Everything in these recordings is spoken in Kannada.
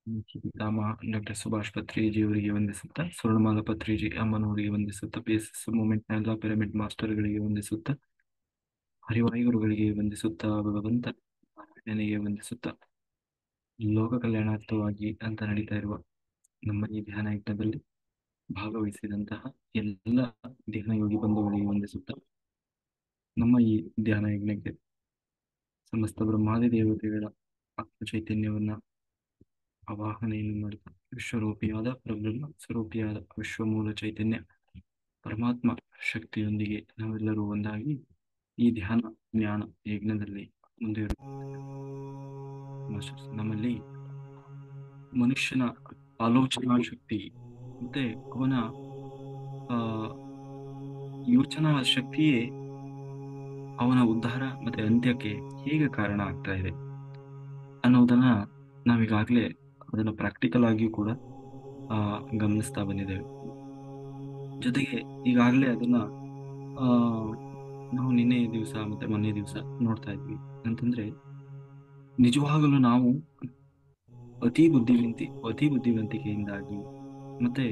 ಪಿತಾಮಹ ಡಾಕ್ಟರ್ ಸುಭಾಷ್ ಪತ್ರಿಜಿ ಅವರಿಗೆ ವಂದಿಸುತ್ತಾ, ಸ್ವರ್ಣಮಾಲಾ ಪತ್ರಿಜಿ ಅಮ್ಮನವರಿಗೆ ವಂದಿಸುತ್ತಾ, PSS ಮೂವ್ಮೆಂಟ್ನ ಎಲ್ಲ ಪಿರಮಿಡ್ ಮಾಸ್ಟರ್ಗಳಿಗೆ ವಂದಿಸುತ್ತಾ, ಹರಿವಾಯುಗುರುಗಳಿಗೆ ವಂದಿಸುತ್ತಾ, ಭಗವಂತ ನಾರಾಯಣನಿಗೆ ವಂದಿಸುತ್ತಾ, ಲೋಕ ಕಲ್ಯಾಣಾರ್ಥವಾಗಿ ಅಂತ ನಡೀತಾ ಇರುವ ನಮ್ಮ ಈ ಧ್ಯಾನ ಯಜ್ಞದಲ್ಲಿ ಭಾಗವಹಿಸಿದಂತಹ ಎಲ್ಲ ಧ್ಯಾನ ಯೋಗಿ ಬಂಧುಗಳಿಗೆ ವಂದಿಸುತ್ತಾ, ನಮ್ಮ ಈ ಧ್ಯಾನ ಯಜ್ಞಕ್ಕೆ ಸಮಸ್ತ ಬ್ರಹ್ಮಾದಿ ದೇವತೆಗಳ ಆತ್ಮ ಚೈತನ್ಯವನ್ನ ಆವಾಹನೆಯನ್ನು ಮಾಡುತ್ತಾ, ವಿಶ್ವರೂಪಿಯಾದ ಪರಬ್ರಹ್ಮ ಸ್ವರೂಪಿಯಾದ ವಿಶ್ವಮೂಲ ಚೈತನ್ಯ ಪರಮಾತ್ಮ ಶಕ್ತಿಯೊಂದಿಗೆ ನಾವೆಲ್ಲರೂ ಒಂದಾಗಿ ಈ ಧ್ಯಾನ ಜ್ಞಾನ ಯಜ್ಞದಲ್ಲಿ ನಮ್ಮಲ್ಲಿ ಮನುಷ್ಯನ ಆಲೋಚನಾ ಶಕ್ತಿ ಮತ್ತೆ ಅವನ ಯೋಚನಾ ಶಕ್ತಿಯೇ ಅವನ ಉದ್ಧಾರ ಮತ್ತೆ ಅಂತ್ಯಕ್ಕೆ ಹೇಗೆ ಕಾರಣ ಆಗ್ತಾ ಇದೆ ಅನ್ನೋದನ್ನ ನಾವೀಗಾಗಲೇ ಅದನ್ನ ಪ್ರಾಕ್ಟಿಕಲ್ ಆಗಿಯೂ ಕೂಡ ಗಮನಿಸ್ತಾ ಬಂದಿದ್ದೇವೆ. ಜೊತೆಗೆ ಈಗಾಗಲೇ ಅದನ್ನ ನಾವು ನಿನ್ನೆ ದಿವಸ ಮತ್ತೆ ಮೊನ್ನೆ ದಿವಸ ನೋಡ್ತಾ ಇದ್ವಿ. ಅಂತಂದ್ರೆ ನಿಜವಾಗಲೂ ನಾವು ಅತಿ ಬುದ್ಧಿವಂತಿಕೆಯಿಂದಾಗಿ ಮತ್ತೆ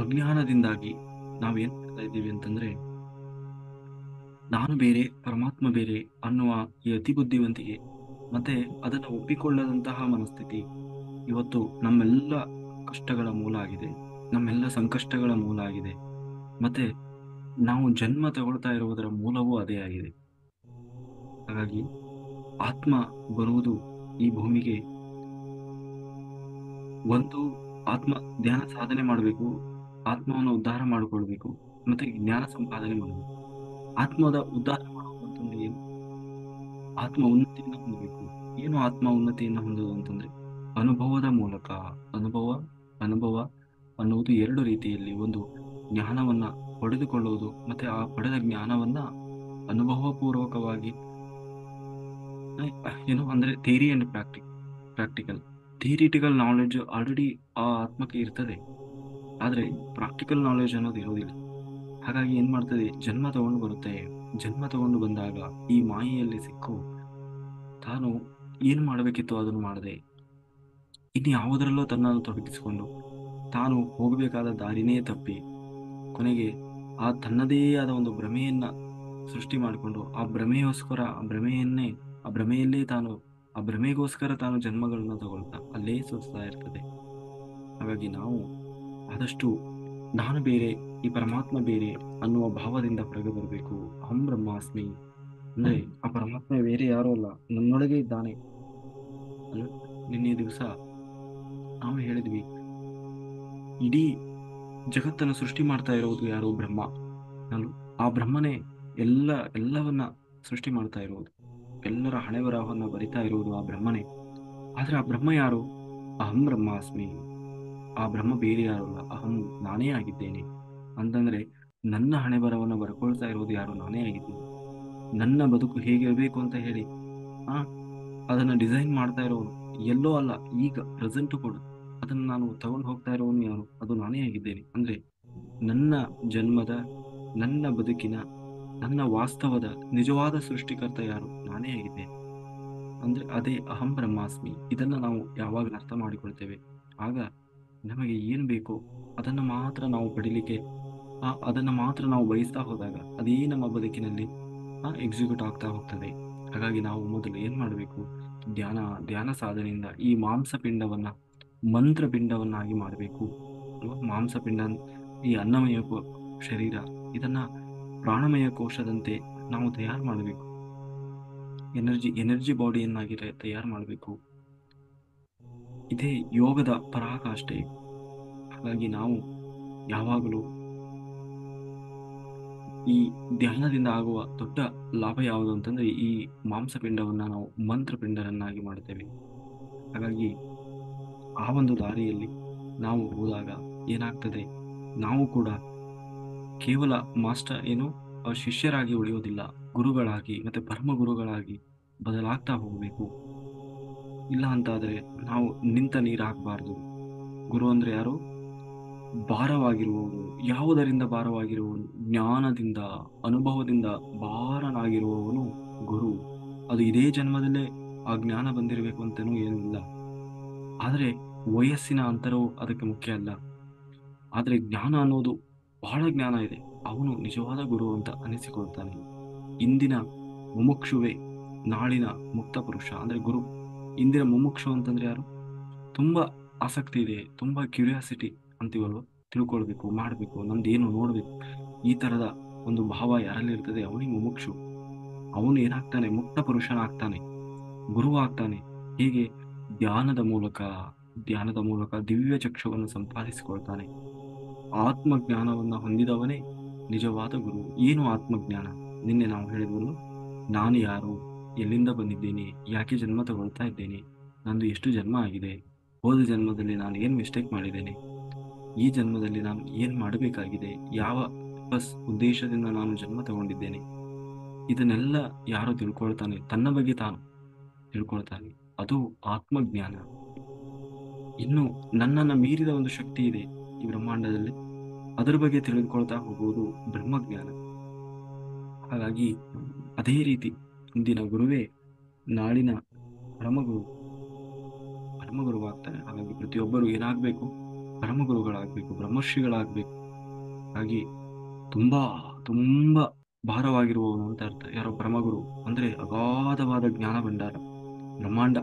ಅಜ್ಞಾನದಿಂದಾಗಿ ನಾವೇನ್ ಮಾಡ್ತಾ ಇದ್ದೀವಿ ಅಂತಂದ್ರೆ, ನಾನು ಬೇರೆ ಪರಮಾತ್ಮ ಬೇರೆ ಅನ್ನುವ ಈ ಅತಿ ಬುದ್ಧಿವಂತಿಕೆ ಮತ್ತೆ ಅದನ್ನು ಒಪ್ಪಿಕೊಳ್ಳದಂತಹ ಮನಸ್ಥಿತಿ ಇವತ್ತು ನಮ್ಮೆಲ್ಲ ಕಷ್ಟಗಳ ಮೂಲ ಆಗಿದೆ, ನಮ್ಮೆಲ್ಲ ಸಂಕಷ್ಟಗಳ ಮೂಲ ಆಗಿದೆ. ಮತ್ತೆ ನಾವು ಜನ್ಮ ತಗೊಳ್ತಾ ಇರುವುದರ ಮೂಲವೂ ಅದೇ ಆಗಿದೆ. ಹಾಗಾಗಿ ಆತ್ಮ ಬರುವುದು ಈ ಭೂಮಿಗೆ ಒಂದು ಆತ್ಮ ಧ್ಯಾನ ಸಾಧನೆ ಮಾಡಬೇಕು, ಆತ್ಮವನ್ನು ಉದ್ಧಾರ ಮಾಡಿಕೊಳ್ಬೇಕು, ಮತ್ತೆ ಜ್ಞಾನ ಸಂಪಾದನೆ ಮಾಡಬೇಕು. ಆತ್ಮದ ಉದ್ಧಾರ ಮಾಡುವಂತಂದ್ರೆ ಏನು? ಆತ್ಮ ಉನ್ನತಿಯನ್ನು ಹೊಂದಬೇಕು. ಏನು ಆತ್ಮ ಉನ್ನತಿಯನ್ನು ಹೊಂದೋದು ಅಂತಂದ್ರೆ ಅನುಭವದ ಮೂಲಕ. ಅನುಭವ ಅನ್ನುವುದು ಎರಡು ರೀತಿಯಲ್ಲಿ, ಒಂದು ಜ್ಞಾನವನ್ನ ಪಡೆದುಕೊಳ್ಳುವುದು ಮತ್ತೆ ಆ ಪಡೆದ ಜ್ಞಾನವನ್ನ ಅನುಭವ ಪೂರ್ವಕವಾಗಿ ಏನು ಅಂದ್ರೆ theory and practical. Theoretical knowledge already ಆ ಆತ್ಮಕ್ಕೆ ಇರ್ತದೆ, ಆದ್ರೆ ಪ್ರಾಕ್ಟಿಕಲ್ ನಾಲೆಡ್ಜ್ ಅನ್ನೋದು ಇರೋದಿಲ್ಲ. ಹಾಗಾಗಿ ಏನ್ ಮಾಡ್ತದೆ, ಜನ್ಮ ತಗೊಂಡು ಬರುತ್ತೆ. ಜನ್ಮ ತಗೊಂಡು ಬಂದಾಗ ಈ ಮಾಯೆಯಲ್ಲಿ ಸಿಕ್ಕು ತಾನು ಏನು ಮಾಡಬೇಕಿತ್ತು ಅದನ್ನು ಮಾಡದೆ ಇನ್ನು ಯಾವುದರಲ್ಲೋ ತನ್ನನ್ನು ತೊಡಗಿಸಿಕೊಂಡು ತಾನು ಹೋಗಬೇಕಾದ ದಾರಿನೇ ತಪ್ಪಿ ಕೊನೆಗೆ ಆ ತನ್ನದೇ ಆದ ಒಂದು ಭ್ರಮೆಯನ್ನ ಸೃಷ್ಟಿ ಮಾಡಿಕೊಂಡು ಆ ಭ್ರಮೆಯಲ್ಲೇ ಆ ಭ್ರಮೆಗೋಸ್ಕರ ತಾನು ಜನ್ಮಗಳನ್ನ ತಗೊಳ್ತಾ ಅಲ್ಲೇ ಸುತ್ತಾ ಇರ್ತದೆ. ಹಾಗಾಗಿ ನಾವು ಆದಷ್ಟು ನಾನು ಬೇರೆ ಈ ಪರಮಾತ್ಮ ಬೇರೆ ಅನ್ನುವ ಭಾವದಿಂದ ಹೊರಗೆ ಬರಬೇಕು. ಅಹಂ ಬ್ರಹ್ಮಾಸ್ಮಿ ಅಂದ್ರೆ ಆ ಪರಮಾತ್ಮ ಬೇರೆ ಯಾರೂ ಅಲ್ಲ, ನನ್ನೊಳಗೆ ಇದ್ದಾನೆ. ನಿನ್ನೆ ದಿವಸ ನಾವು ಹೇಳಿದ್ವಿ, ಇಡೀ ಜಗತ್ತನ್ನು ಸೃಷ್ಟಿ ಮಾಡ್ತಾ ಇರೋದು ಯಾರು? ಬ್ರಹ್ಮ. ಆ ಬ್ರಹ್ಮನೇ ಎಲ್ಲವನ್ನ ಸೃಷ್ಟಿ ಮಾಡ್ತಾ ಇರೋದು, ಎಲ್ಲರ ಹಣೆ ಬರಹವನ್ನ ಬರಿತಾ ಇರುವುದು ಆ ಬ್ರಹ್ಮನೇ. ಆದ್ರೆ ಆ ಬ್ರಹ್ಮ ಯಾರು? ಅಹಂ ಬ್ರಹ್ಮಾಸ್ಮಿ. ಆ ಬ್ರಹ್ಮ ಬೇರೆ ಯಾರು ಅಲ್ಲ, ಅಹಂ ನಾನೇ ಆಗಿದ್ದೇನೆ. ಅಂತಂದ್ರೆ ನನ್ನ ಹಣೆ ಬರಹವನ್ನ ಬರ್ಕೊಳ್ತಾ ಇರೋದು ಯಾರು? ನಾನೇ ಆಗಿದ್ದೀನಿ. ನನ್ನ ಬದುಕು ಹೇಗಿರಬೇಕು ಅಂತ ಹೇಳಿ ಅದನ್ನ ಡಿಸೈನ್ ಮಾಡ್ತಾ ಇರೋನು ಎಲ್ಲೋ ಅಲ್ಲ, ಈಗ ಪ್ರೆಸೆಂಟ್ ಕೂಡ ಅದನ್ನ ನಾನು ತಗೊಂಡು ಹೋಗ್ತಾ ಇರೋನು ಯಾರು? ಅದು ನಾನೇ ಆಗಿದ್ದೇನೆ. ಅಂದ್ರೆ ನನ್ನ ಜನ್ಮದ, ನನ್ನ ಬದುಕಿನ, ನನ್ನ ವಾಸ್ತವದ ನಿಜವಾದ ಸೃಷ್ಟಿಕರ್ತ ಯಾರು? ನಾನೇ ಆಗಿದ್ದೇನೆ. ಅಂದ್ರೆ ಅದೇ ಅಹಂ ಬ್ರಹ್ಮಾಸ್ಮಿ. ಇದನ್ನ ನಾವು ಯಾವಾಗ ಅರ್ಥ ಮಾಡಿಕೊಳ್ತೇವೆ, ಆಗ ನಮಗೆ ಏನ್ ಬೇಕೋ ಅದನ್ನ ಮಾತ್ರ ನಾವು ಪಡಿಲಿಕ್ಕೆ, ಅದನ್ನ ಮಾತ್ರ ನಾವು ಬಯಸ್ತಾ ಹೋದಾಗ ಅದೇ ನಮ್ಮ ಬದುಕಿನಲ್ಲಿ ಎಕ್ಸಿಕ್ಯೂಟ್ ಆಗ್ತಾ ಹೋಗ್ತದೆ. ಹಾಗಾಗಿ ನಾವು ಮೊದಲು ಏನ್ ಮಾಡಬೇಕು, ಧ್ಯಾನ ಸಾಧನೆಯಿಂದ ಈ ಮಾಂಸಪಿಂಡವನ್ನ ಮಂತ್ರಪಿಂಡವನ್ನಾಗಿ ಮಾಡಬೇಕು. ಮಾಂಸಪಿಂಡ ಈ ಅನ್ನಮಯ ಶರೀರ, ಇದನ್ನ ಪ್ರಾಣಮಯ ಕೋಶದಂತೆ ನಾವು ತಯಾರು ಮಾಡಬೇಕು. ಎನರ್ಜಿ ಬಾಡಿಯನ್ನಾಗಿ ತಯಾರು ಮಾಡಬೇಕು. ಇದೇ ಯೋಗದ ಪರಾಕಾಷ್ಠೆ. ಹಾಗಾಗಿ ನಾವು ಯಾವಾಗಲೂ ಈ ಧ್ಯಾನದಿಂದ ಆಗುವ ದೊಡ್ಡ ಲಾಭ ಯಾವುದು ಅಂತಂದ್ರೆ ಈ ಮಾಂಸಪಿಂಡವನ್ನ ನಾವು ಮಂತ್ರಪಿಂಡರನ್ನಾಗಿ ಮಾಡುತ್ತೇವೆ. ಹಾಗಾಗಿ ಆ ಒಂದು ದಾರಿಯಲ್ಲಿ ನಾವು ಹೋದಾಗ ಏನಾಗ್ತದೆ, ನಾವು ಕೂಡ ಕೇವಲ ಶಿಷ್ಯರಾಗಿ ಉಳಿಯೋದಿಲ್ಲ, ಗುರುಗಳಾಗಿ ಮತ್ತೆ ಪರಮ ಗುರುಗಳಾಗಿ ಬದಲಾಗ್ತಾ ಹೋಗಬೇಕು. ಇಲ್ಲ ಅಂತಾದ್ರೆ ನಾವು ನಿಂತ ನೀರಾಗಬಾರ್ದು. ಗುರು ಅಂದ್ರೆ ಯಾರು? ಭಾರವಾಗಿರುವವನು. ಯಾವುದರಿಂದ ಭಾರವಾಗಿರುವವನು? ಜ್ಞಾನದಿಂದ, ಅನುಭವದಿಂದ ಭಾರನಾಗಿರುವವನು ಗುರು. ಅದು ಇದೇ ಜನ್ಮದಲ್ಲೇ ಆ ಜ್ಞಾನ ಬಂದಿರಬೇಕು ಅಂತನೂ ಏನಿಲ್ಲ. ಆದರೆ ವಯಸ್ಸಿನ ಅಂತರವು ಅದಕ್ಕೆ ಮುಖ್ಯ ಅಲ್ಲ. ಆದರೆ ಜ್ಞಾನ ಅನ್ನೋದು ಬಹಳ ಜ್ಞಾನ ಇದೆ. ಅವನು ನಿಜವಾದ ಗುರು ಅಂತ ಅನಿಸಿಕೊಳ್ತಾನೆ. ಇಂದಿನ ಮುಮುಕ್ಷುವೆ ನಾಳಿನ ಮುಕ್ತ ಪುರುಷ. ಅಂದ್ರೆ ಗುರು ಇಂದಿನ ಮುಮುಕ್ಷು ಅಂತಂದ್ರೆ ಯಾರು? ತುಂಬಾ ಆಸಕ್ತಿ ಇದೆ, ತುಂಬಾ ಕ್ಯೂರಿಯಾಸಿಟಿ ಅಂತೀವಲ್ವ, ತಿಳ್ಕೊಳ್ಬೇಕು, ಮಾಡ್ಬೇಕು, ನಂದೇನು ನೋಡ್ಬೇಕು, ಈ ತರದ ಒಂದು ಭಾವ ಯಾರಲ್ಲಿ ಇರ್ತದೆ ಅವನಿಗೆ ಮುಮುಕ್ಷು. ಅವನು ಏನಾಗ್ತಾನೆ? ಮುಕ್ತ ಪುರುಷನಾಗ್ತಾನೆ, ಗುರು ಆಗ್ತಾನೆ. ಹೀಗೆ ಧ್ಯಾನದ ಮೂಲಕ ಧ್ಯಾನದ ಮೂಲಕ ದಿವ್ಯ ಚಕ್ಷುವನ್ನು ಸಂಪಾದಿಸಿಕೊಳ್ತಾನೆ. ಆತ್ಮಜ್ಞಾನವನ್ನ ಹೊಂದಿದವನೇ ನಿಜವಾದ ಗುರು. ಏನು ಆತ್ಮಜ್ಞಾನ? ನಿನ್ನೆ ನಾವು ಹೇಳಿದ್ವಲ್ಲ, ನಾನು ಯಾರು, ಎಲ್ಲಿಂದ ಬಂದಿದ್ದೇನೆ, ಯಾಕೆ ಜನ್ಮ ತಗೊಳ್ತಾ ಇದ್ದೇನೆ, ನಂದು ಎಷ್ಟು ಜನ್ಮ ಆಗಿದೆ, ಹೋದ ಜನ್ಮದಲ್ಲಿ ನಾನು ಏನ್ ಮಿಸ್ಟೇಕ್ ಮಾಡಿದ್ದೇನೆ, ಈ ಜನ್ಮದಲ್ಲಿ ನಾನು ಏನ್ ಮಾಡಬೇಕಾಗಿದೆ, ಯಾವ ಉದ್ದೇಶದಿಂದ ನಾನು ಜನ್ಮ ತಗೊಂಡಿದ್ದೇನೆ, ಇದನ್ನೆಲ್ಲ ಯಾರು ತಿಳ್ಕೊಳ್ತಾನೆ, ತನ್ನ ಬಗ್ಗೆ ತಾನು ತಿಳ್ಕೊಳ್ತಾನೆ, ಅದು ಆತ್ಮಜ್ಞಾನ. ಇನ್ನು ನನ್ನನ್ನು ಮೀರಿದ ಒಂದು ಶಕ್ತಿ ಇದೆ ಈ ಬ್ರಹ್ಮಾಂಡದಲ್ಲಿ, ಅದರ ಬಗ್ಗೆ ತಿಳಿದುಕೊಳ್ತಾ ಹೋಗುವುದು ಬ್ರಹ್ಮಜ್ಞಾನ. ಹಾಗಾಗಿ ಅದೇ ರೀತಿ ಇಂದಿನ ಗುರುವೇ ನಾಳಿನ ಪರಮಗುರು ಪರಮಗುರುವಾಗ್ತಾನೆ. ಹಾಗಾಗಿ ಪ್ರತಿಯೊಬ್ಬರು ಏನಾಗ್ಬೇಕು? ಪರಮಗುರುಗಳಾಗ್ಬೇಕು, ಬ್ರಹ್ಮರ್ಷಿಗಳಾಗ್ಬೇಕು. ಹಾಗಾಗಿ ತುಂಬಾ ತುಂಬಾ ಭಾರವಾಗಿರುವವನು ಅಂತ ಅರ್ಥ. ಯಾರೋ ಪರಮಗುರು ಅಂದ್ರೆ ಅಗಾಧವಾದ ಜ್ಞಾನ ಭಂಡಾರ. ಬ್ರಹ್ಮಾಂಡ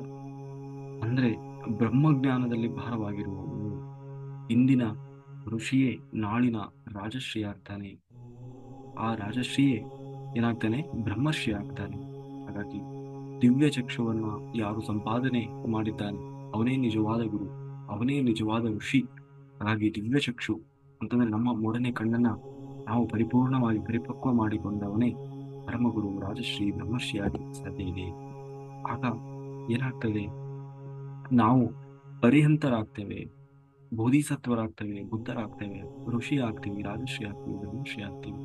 ಅಂದ್ರೆ ಬ್ರಹ್ಮಜ್ಞಾನದಲ್ಲಿ ಭಾರವಾಗಿರುವವನು. ಇಂದಿನ ಋಷಿಯೇ ನಾಳಿನ ರಾಜಶ್ರೀ ಆಗ್ತಾನೆ. ಆ ರಾಜಶ್ರೀಯೇ ಏನಾಗ್ತಾನೆ? ಬ್ರಹ್ಮರ್ಷಿ ಆಗ್ತಾನೆ. ಹಾಗಾಗಿ ದಿವ್ಯ ಚಕ್ಷುವನ್ನ ಯಾರು ಸಂಪಾದನೆ ಮಾಡಿದ್ದಾನೆ ಅವನೇ ನಿಜವಾದ ಗುರು, ಅವನೇ ನಿಜವಾದ ಋಷಿ. ಹಾಗಾಗಿ ದಿವ್ಯ ಚಕ್ಷು ಅಂತಂದ್ರೆ ನಮ್ಮ ಮೂರನೇ ಕಣ್ಣನ್ನ ನಾವು ಪರಿಪೂರ್ಣವಾಗಿ ಪರಿಪಕ್ವ ಮಾಡಿಕೊಂಡವನೇ ಪರಮಗುರು, ರಾಜಶ್ರೀ, ಬ್ರಹ್ಮರ್ಷಿಯಾಗಿ ಸಾಧ್ಯ ಇದೆ. ಆಗ ಏನಾಗ್ತದೆ? ನಾವು ಪರಿಹಂತರಾಗ್ತೇವೆ, ಬೋಧಿಸತ್ವರಾಗ್ತೇವೆ, ಬುದ್ಧರಾಗ್ತೇವೆ, ಋಷಿ ಆಗ್ತೀವಿ, ರಾಜಶ್ರೀ ಆಗ್ತೀವಿ, ಬ್ರಹ್ಮಶ್ರೀ ಆಗ್ತೀವಿ.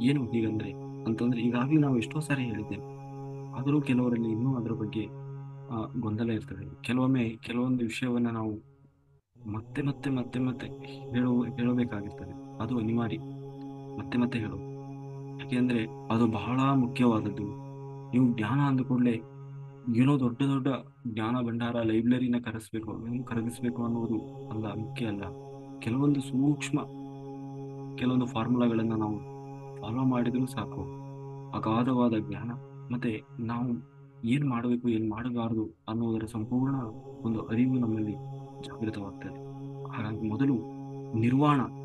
ಏನು ಹೀಗಂದ್ರೆ ಅಂತಂದ್ರೆ ಈಗಾಗಲೇ ನಾವು ಎಷ್ಟೋ ಸಾರಿ ಹೇಳಿದ್ದೇವೆ, ಆದರೂ ಕೆಲವರಲ್ಲಿ ಇನ್ನೂ ಅದರ ಬಗ್ಗೆ ಗೊಂದಲ ಇರ್ತದೆ. ಕೆಲವೊಮ್ಮೆ ಕೆಲವೊಂದು ವಿಷಯವನ್ನ ನಾವು ಮತ್ತೆ ಮತ್ತೆ ಮತ್ತೆ ಮತ್ತೆ ಹೇಳಬೇಕಾಗಿರ್ತದೆ. ಅದು ಅನಿವಾರ್ಯ, ಮತ್ತೆ ಮತ್ತೆ ಹೇಳೋದು. ಯಾಕೆಂದ್ರೆ ಅದು ಬಹಳ ಮುಖ್ಯವಾದದ್ದು. ನೀವು ಜ್ಞಾನ ಅಂದ ಕೂಡಲೇ ಏನೋ ದೊಡ್ಡ ದೊಡ್ಡ ಜ್ಞಾನ ಭಂಡಾರ ಲೈಬ್ರರಿನ ಕರಗಿಸ್ಬೇಕು ಅನ್ನೋದು ಅಲ್ಲ, ಮುಖ್ಯ ಅಲ್ಲ. ಕೆಲವೊಂದು ಸೂಕ್ಷ್ಮ ಕೆಲವೊಂದು ಫಾರ್ಮುಲಾಗಳನ್ನ ನಾವು ಫಾಲೋ ಮಾಡಿದ್ರೂ ಸಾಕು, ಅಗಾಧವಾದ ಜ್ಞಾನ ಮತ್ತೆ ನಾವು ಏನ್ ಮಾಡಬೇಕು ಏನ್ ಮಾಡಬಾರದು ಅನ್ನೋದರ ಸಂಪೂರ್ಣ ಒಂದು ಅರಿವು ನಮ್ಮಲ್ಲಿ ಜಾಗೃತವಾಗ್ತದೆ. ಹಾಗಾಗಿ ಮೊದಲು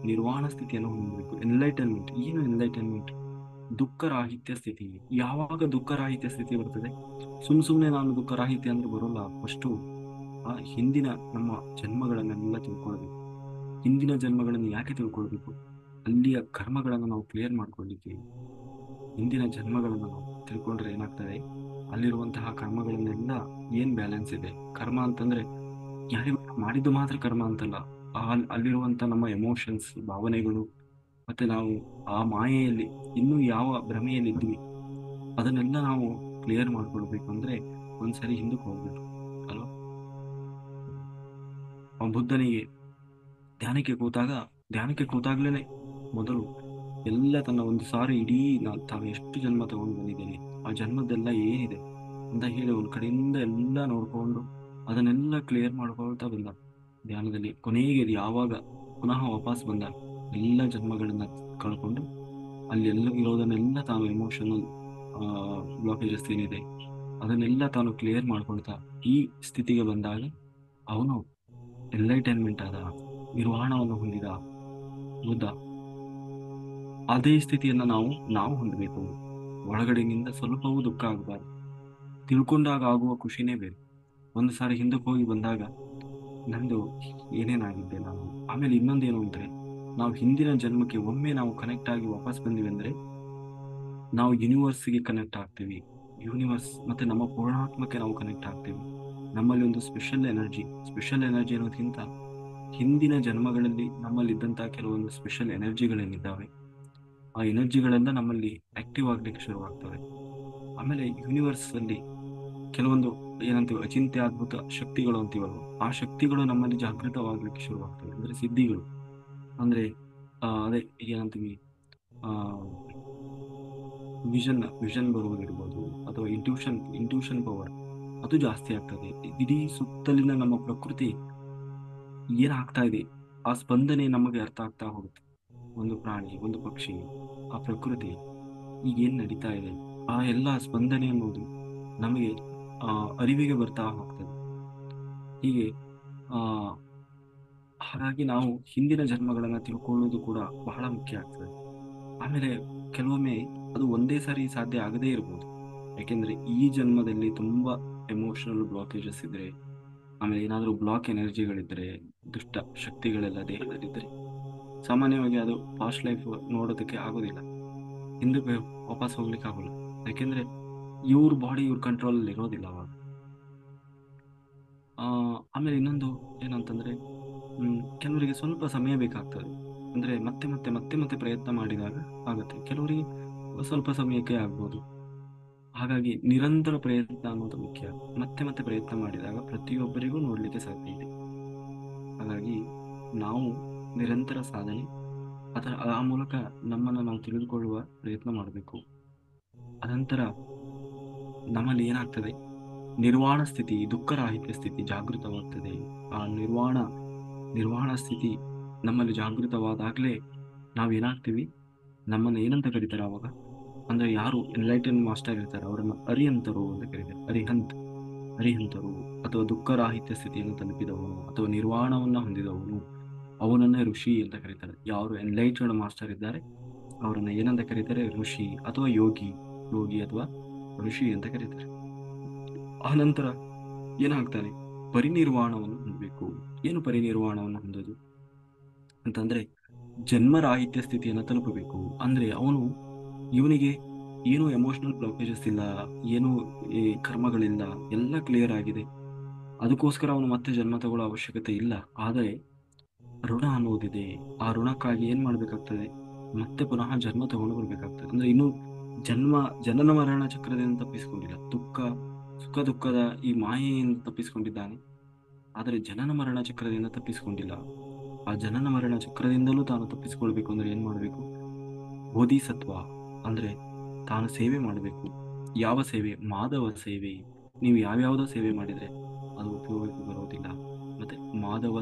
ನಿರ್ವಾಣ ಸ್ಥಿತಿಯನ್ನು ಹೊಂದಬೇಕು. ಎನ್ಲೈಟನ್ಮೆಂಟ್. ಏನು ಎನ್ಲೈಟನ್ಮೆಂಟ್? ದುಃಖರಾಹಿತ್ಯ ಸ್ಥಿತಿ. ಯಾವಾಗ ದುಃಖರಾಹಿತ್ಯ ಸ್ಥಿತಿ ಬರ್ತದೆ? ಸುಮ್ನೆ ನಾನು ದುಃಖರಾಹಿತ್ಯ ಅಂದ್ರೆ ಬರೋಲ್ಲ. ಫಸ್ಟು ಆ ಹಿಂದಿನ ನಮ್ಮ ಜನ್ಮಗಳನ್ನೆಲ್ಲ ತಿಳ್ಕೊಳ್ಬೇಕು. ಹಿಂದಿನ ಜನ್ಮಗಳನ್ನು ಯಾಕೆ ತಿಳ್ಕೊಳ್ಬೇಕು? ಅಲ್ಲಿಯ ಕರ್ಮಗಳನ್ನು ನಾವು ಕ್ಲಿಯರ್ ಮಾಡ್ಕೊಳ್ಳಿಕ್ಕೆ. ಹಿಂದಿನ ಜನ್ಮಗಳನ್ನು ನಾವು ತಿಳ್ಕೊಂಡ್ರೆ ಏನಾಗ್ತದೆ? ಅಲ್ಲಿರುವಂತಹ ಕರ್ಮಗಳನ್ನೆಲ್ಲ ಏನ್ ಬ್ಯಾಲೆನ್ಸ್ ಇದೆ. ಕರ್ಮ ಅಂತಂದ್ರೆ ಯಾರಿಗೂ ಮಾಡಿದ್ದು ಮಾತ್ರ ಕರ್ಮ ಅಂತಲ್ಲ. ಅಲ್ಲಿರುವಂತ ನಮ್ಮ ಎಮೋಷನ್ಸ್, ಭಾವನೆಗಳು, ಮತ್ತೆ ನಾವು ಆ ಮಾಯೆಯಲ್ಲಿ ಇನ್ನೂ ಯಾವ ಭ್ರಮೆಯಲ್ಲಿ ಇದ್ವಿ ಅದನ್ನೆಲ್ಲ ನಾವು ಕ್ಲಿಯರ್ ಮಾಡ್ಕೊಳ್ಬೇಕು ಅಂದ್ರೆ ಒಂದ್ಸರಿ ಹಿಂದಕ್ಕೆ ಹೋಗ್ಬೇಕು ಅಲ್ವಾ? ಬುದ್ಧನಿಗೆ ಧ್ಯಾನಕ್ಕೆ ಕೂತಾಗ್ಲೇನೆ ಮೊದಲು ಎಲ್ಲ ತನ್ನ ಒಂದು ಸಾರಿ ಇಡೀ ತಾವು ಎಷ್ಟು ಜನ್ಮ ತಗೊಂಡು ಬಂದಿದ್ದೇನೆ, ಆ ಜನ್ಮದೆಲ್ಲ ಏನಿದೆ ಅಂತ ಹೇಳಿ ಒಂದ್ ಕಡೆಯಿಂದ ಎಲ್ಲ ನೋಡ್ಕೊಂಡು ಅದನ್ನೆಲ್ಲ ಕ್ಲಿಯರ್ ಮಾಡ್ಕೊಳ್ತಾ ಬಂದ ಧ್ಯಾನದಲ್ಲಿ. ಕೊನೆಗೆ ಯಾವಾಗ ಪುನಃ ವಾಪಸ್ ಬಂದ, ಎಲ್ಲ ಜನ್ಮಗಳನ್ನ ಕಳ್ಕೊಂಡು ಅಲ್ಲೆಲ್ಲ ಇರೋದನ್ನೆಲ್ಲ ತಾನು ಎಮೋಷನಲ್ ಬ್ಲಾಕೇಜಸ್ ಏನಿದೆ ಅದನ್ನೆಲ್ಲ ತಾನು ಕ್ಲಿಯರ್ ಮಾಡ್ಕೊಳ್ತಾ ಈ ಸ್ಥಿತಿಗೆ ಬಂದಾಗ ಅವನು ಎನ್ಲೈಟನ್ಮೆಂಟ್ ಆದ, ನಿರ್ವಾಣವನ್ನು ಹೊಂದಿದ ಬುದ್ಧ. ಅದೇ ಸ್ಥಿತಿಯನ್ನ ನಾವು ಹೊಂದಬೇಕು. ಒಳಗಡೆಯಿಂದ ಸ್ವಲ್ಪವೂ ದುಃಖ ಆಗಬಾರ್ದು. ತಿಳ್ಕೊಂಡಾಗ ಆಗುವ ಖುಷಿನೇ ಬೇರೆ. ಒಂದು ಸಾರಿ ಹಿಂದಕ್ಕೆ ಹೋಗಿ ಬಂದಾಗ ನಂದು ಏನೇನಾಗಿದ್ದೆ ನಾನು. ಆಮೇಲೆ ಇನ್ನೊಂದೇನು ಅಂದ್ರೆ, ನಾವು ಹಿಂದಿನ ಜನ್ಮಕ್ಕೆ ಒಮ್ಮೆ ನಾವು ಕನೆಕ್ಟ್ ಆಗಿ ವಾಪಸ್ ಬಂದಿವಿ ಅಂದ್ರೆ ನಾವು ಯೂನಿವರ್ಸ್ಗೆ ಕನೆಕ್ಟ್ ಆಗ್ತೀವಿ. ಯೂನಿವರ್ಸ್ ಮತ್ತೆ ನಮ್ಮ ಪೂರ್ಣಾತ್ಮಕ್ಕೆ ನಾವು ಕನೆಕ್ಟ್ ಆಗ್ತೀವಿ. ನಮ್ಮಲ್ಲಿ ಒಂದು ಸ್ಪೆಷಲ್ ಎನರ್ಜಿ ಅನ್ನೋದಕ್ಕಿಂತ ಹಿಂದಿನ ಜನ್ಮಗಳಲ್ಲಿ ನಮ್ಮಲ್ಲಿ ಇದ್ದಂತಹ ಕೆಲವೊಂದು ಸ್ಪೆಷಲ್ ಎನರ್ಜಿಗಳೇನಿದ್ದಾವೆ ಆ ಎನರ್ಜಿಗಳೆಲ್ಲ ನಮ್ಮಲ್ಲಿ ಆಕ್ಟಿವ್ ಆಗ್ಲಿಕ್ಕೆ ಶುರುವಾಗ್ತವೆ. ಆಮೇಲೆ ಯೂನಿವರ್ಸ್ ಅಲ್ಲಿ ಕೆಲವೊಂದು ಏನಂತೀವಿ ಅಚಿಂತ್ಯ ಅದ್ಭುತ ಶಕ್ತಿಗಳು ಅಂತೀವಲ್ವ, ಆ ಶಕ್ತಿಗಳು ನಮ್ಮಲ್ಲಿ ಜಾಗೃತವಾಗ್ಲಿಕ್ಕೆ ಶುರುವಾಗ್ತವೆ. ಅಂದ್ರೆ ಸಿದ್ಧಿಗಳು, ಅಂದ್ರೆ ಅದೇ ಏನಂತೀವಿ ಆ ವಿಷನ್ ಬರುವುದಿರ್ಬೋದು, ಅಥವಾ ಇಂಟ್ಯೂಷನ್ ಪವರ್. ಅದು ಜಾಸ್ತಿ ಆಗ್ತದೆ. ಇಡೀ ಸುತ್ತಲಿನ ನಮ್ಮ ಪ್ರಕೃತಿ ಏನಾಗ್ತಾ ಇದೆ, ಆ ಸ್ಪಂದನೆ ನಮಗೆ ಅರ್ಥ ಆಗ್ತಾ ಹೋಗುತ್ತೆ. ಒಂದು ಪ್ರಾಣಿ, ಒಂದು ಪಕ್ಷಿ, ಆ ಪ್ರಕೃತಿ ಈಗ ಏನ್ ನಡೀತಾ ಇದೆ, ಆ ಎಲ್ಲ ಸ್ಪಂದನೆ ಅನ್ನೋದು ನಮಗೆ ಅರಿವಿಗೆ ಬರ್ತಾ ಹೋಗ್ತದೆ. ಹೀಗೆ ಆ ಹಾಗಾಗಿ ನಾವು ಹಿಂದಿನ ಜನ್ಮಗಳನ್ನ ತಿಳ್ಕೊಳ್ಳೋದು ಕೂಡ ಬಹಳ ಮುಖ್ಯ ಆಗ್ತದೆ. ಆಮೇಲೆ ಕೆಲವೊಮ್ಮೆ ಅದು ಒಂದೇ ಸಾರಿ ಸಾಧ್ಯ ಆಗದೇ ಇರಬಹುದು. ಯಾಕೆಂದ್ರೆ ಈ ಜನ್ಮದಲ್ಲಿ ತುಂಬಾ ಎಮೋಷನಲ್ ಬ್ಲಾಕೇಜಸ್ ಇದ್ರೆ, ಆಮೇಲೆ ಏನಾದರೂ ಬ್ಲಾಕ್ ಎನರ್ಜಿಗಳಿದ್ರೆ, ದುಷ್ಟ ಶಕ್ತಿಗಳೆಲ್ಲ ದೇಹದಲ್ಲಿದ್ದರೆ ಸಾಮಾನ್ಯವಾಗಿ ಅದು ಪಾಸ್ಟ್ ಲೈಫ್ ನೋಡೋದಕ್ಕೆ ಆಗೋದಿಲ್ಲ, ಹಿಂದಕ್ಕೆ ವಾಪಸ್ ಹೋಗ್ಲಿಕ್ಕೆ ಆಗೋಲ್ಲ. ಯಾಕೆಂದ್ರೆ ಇವ್ರ ಬಾಡಿ ಇವ್ರ ಕಂಟ್ರೋಲ್ ಅಲ್ಲಿ ಇರೋದಿಲ್ಲ ಅವಾಗ. ಆಮೇಲೆ ಇನ್ನೊಂದು ಏನಂತಂದ್ರೆ ಕೆಲವರಿಗೆ ಸ್ವಲ್ಪ ಸಮಯ ಬೇಕಾಗ್ತದೆ. ಅಂದ್ರೆ ಮತ್ತೆ ಮತ್ತೆ ಮತ್ತೆ ಮತ್ತೆ ಪ್ರಯತ್ನ ಮಾಡಿದಾಗ ಆಗುತ್ತೆ, ಕೆಲವರಿಗೆ ಸ್ವಲ್ಪ ಸಮಯಕ್ಕೆ ಆಗ್ಬೋದು. ಹಾಗಾಗಿ ನಿರಂತರ ಪ್ರಯತ್ನ ಅನ್ನೋದು ಮುಖ್ಯ. ಮತ್ತೆ ಮತ್ತೆ ಪ್ರಯತ್ನ ಮಾಡಿದಾಗ ಪ್ರತಿಯೊಬ್ಬರಿಗೂ ನೋಡ್ಲಿಕ್ಕೆ ಸಾಧ್ಯ ಇದೆ. ಹಾಗಾಗಿ ನಾವು ನಿರಂತರ ಸಾಧನೆ, ಆ ಮೂಲಕ ನಮ್ಮನ್ನು ನಾವು ತಿಳಿದುಕೊಳ್ಳುವ ಪ್ರಯತ್ನ ಮಾಡಬೇಕು. ಅನಂತರ ನಮ್ಮಲ್ಲಿ ಏನಾಗ್ತದೆ, ನಿರ್ವಾಣ ಸ್ಥಿತಿ, ದುಃಖರಾಹಿತ್ಯ ಸ್ಥಿತಿ ಜಾಗೃತವಾಗ್ತದೆ. ಆ ನಿರ್ವಾಣ ಸ್ಥಿತಿ ನಮ್ಮಲ್ಲಿ ಜಾಗೃತವಾದಾಗಲೇ ನಾವೇನಾಗ್ತೀವಿ, ನಮ್ಮನ್ನು ಏನಂತ ಕರೀತಾರೆ ಅವಾಗ, ಅಂದ್ರೆ ಯಾರು ಎನ್ಲೈಟನ್ ಮಾಸ್ಟರ್ ಇರ್ತಾರೆ ಅವರನ್ನು ಅರಿಹಂತರು ಅಂತ ಕರೀತಾರೆ. ಅರಿಹಂತರು ಅಥವಾ ದುಃಖರಾಹಿತ್ಯ ಸ್ಥಿತಿಯನ್ನು ತಲುಪಿದವನು ಅಥವಾ ನಿರ್ವಾಣವನ್ನ ಹೊಂದಿದವನು, ಅವನನ್ನೇ ಋಷಿ ಅಂತ ಕರೀತಾರೆ. ಯಾರು ಎನ್ಲೈಟೆಡ್ ಮಾಸ್ಟರ್ ಇದ್ದಾರೆ ಅವರನ್ನ ಏನಂತ ಕರೀತಾರೆ, ಋಷಿ ಅಥವಾ ಯೋಗಿ ಅಥವಾ ಋಷಿ ಅಂತ ಕರೀತಾರೆ. ಆ ನಂತರ ಏನಾಗ್ತಾನೆ, ಪರಿನಿರ್ವಾಣವನ್ನು ಹೊಂದಬೇಕು. ಏನು ಪರಿನಿರ್ವಾಣವನ್ನು ಹೊಂದೋದು ಅಂತಂದ್ರೆ ಜನ್ಮರಾಹಿತ್ಯ ಸ್ಥಿತಿಯನ್ನು ತಲುಪಬೇಕು. ಅಂದ್ರೆ ಇವನಿಗೆ ಏನು ಎಮೋಷನಲ್ ಬ್ಲಾಕೇಜಸ್ ಇಲ್ಲ, ಏನು ಈ ಕರ್ಮಗಳಿಲ್ಲ, ಎಲ್ಲ ಕ್ಲಿಯರ್ ಆಗಿದೆ. ಅದಕ್ಕೋಸ್ಕರ ಅವನು ಮತ್ತೆ ಜನ್ಮ ತಗೊಳ್ಳೋ ಅವಶ್ಯಕತೆ ಇಲ್ಲ. ಆದರೆ ಋಣ ಅನ್ನೋದಿದೆ. ಆ ಋಣಕ್ಕಾಗಿ ಏನ್ ಮಾಡ್ಬೇಕಾಗ್ತದೆ, ಮತ್ತೆ ಪುನಃ ಜನ್ಮ ತಗೊಂಡು ಬರ್ಬೇಕಾಗ್ತದೆ. ಅಂದ್ರೆ ಇನ್ನು ಜನನ ಮರಣ ಚಕ್ರದಿಂದ ತಪ್ಪಿಸ್ಕೊಂಡಿಲ್ಲ, ಸುಖ ದುಃಖದ ಈ ಮಾಯೆಯಿಂದ ತಪ್ಪಿಸ್ಕೊಂಡಿದ್ದಾನೆ. ಆದರೆ ಜನನ ಮರಣ ಚಕ್ರದಿಂದ ತಪ್ಪಿಸ್ಕೊಂಡಿಲ್ಲ. ಆ ಜನನ ಮರಣ ಚಕ್ರದಿಂದಲೂ ತಾನು ತಪ್ಪಿಸ್ಕೊಳ್ಬೇಕು ಅಂದ್ರೆ ಏನ್ ಮಾಡ್ಬೇಕು, ಬೋಧಿಸತ್ವ ಅಂದ್ರೆ ತಾನು ಸೇವೆ ಮಾಡಬೇಕು. ಯಾವ ಸೇವೆ, ಮಾಧವ ಸೇವೆ. ನೀವು ಯಾವ್ಯಾವುದೋ ಸೇವೆ ಮಾಡಿದ್ರೆ ಅದು ಉಪಯೋಗಕ್ಕೆ ಬರೋದಿಲ್ಲ. ಮತ್ತೆ ಮಾಧವ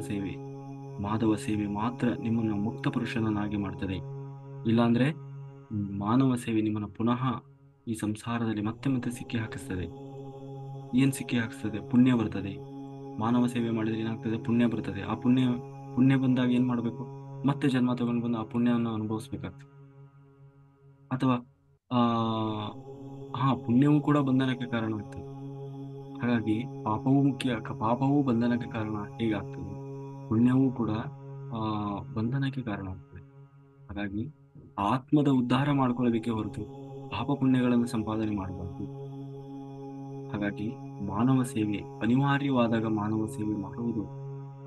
ಸೇವೆ ಮಾತ್ರ ನಿಮ್ಮನ್ನು ಮುಕ್ತ ಪುರುಷನನ್ನಾಗಿ ಮಾಡ್ತದೆ. ಇಲ್ಲಾಂದ್ರೆ ಮಾನವ ಸೇವೆ ನಿಮ್ಮನ್ನು ಪುನಃ ಈ ಸಂಸಾರದಲ್ಲಿ ಮತ್ತೆ ಮತ್ತೆ ಸಿಕ್ಕಿ ಹಾಕಿಸ್ತದೆ. ಏನ್ ಸಿಕ್ಕಿ ಹಾಕಿಸ್ತದೆ, ಪುಣ್ಯ ಬರ್ತದೆ. ಮಾನವ ಸೇವೆ ಮಾಡಿದ್ರೆ ಏನಾಗ್ತದೆ, ಪುಣ್ಯ ಬರ್ತದೆ. ಆ ಪುಣ್ಯ ಬಂದಾಗ ಏನ್ ಮಾಡ್ಬೇಕು, ಮತ್ತೆ ಜನ್ಮ ತಗೊಂಡು ಬಂದು ಆ ಪುಣ್ಯವನ್ನು ಅನುಭವಿಸ್ಬೇಕಾಗ್ತದೆ. ಅಥವಾ ಆ ಪುಣ್ಯವೂ ಕೂಡ ಬಂಧನಕ್ಕೆ ಕಾರಣ ಆಗ್ತದೆ. ಹಾಗಾಗಿ ಪಾಪವೂ ಮುಖ್ಯ. ಪಾಪವೂ ಬಂಧನಕ್ಕೆ ಕಾರಣ ಹೇಗಾಗ್ತದೆ, ಪುಣ್ಯವೂ ಕೂಡ ಬಂಧನಕ್ಕೆ ಕಾರಣ ಆಗ್ತದೆ. ಹಾಗಾಗಿ ಆತ್ಮದ ಉದ್ಧಾರ ಮಾಡ್ಕೊಳ್ಳೋದಕ್ಕೆ ಹೊರತು ಪಾಪ ಪುಣ್ಯಗಳನ್ನು ಸಂಪಾದನೆ ಮಾಡಬಾರ್ದು. ಹಾಗಾಗಿ ಮಾನವ ಸೇವೆ ಅನಿವಾರ್ಯವಾದಾಗ ಮಾನವ ಸೇವೆ ಮಾಡುವುದು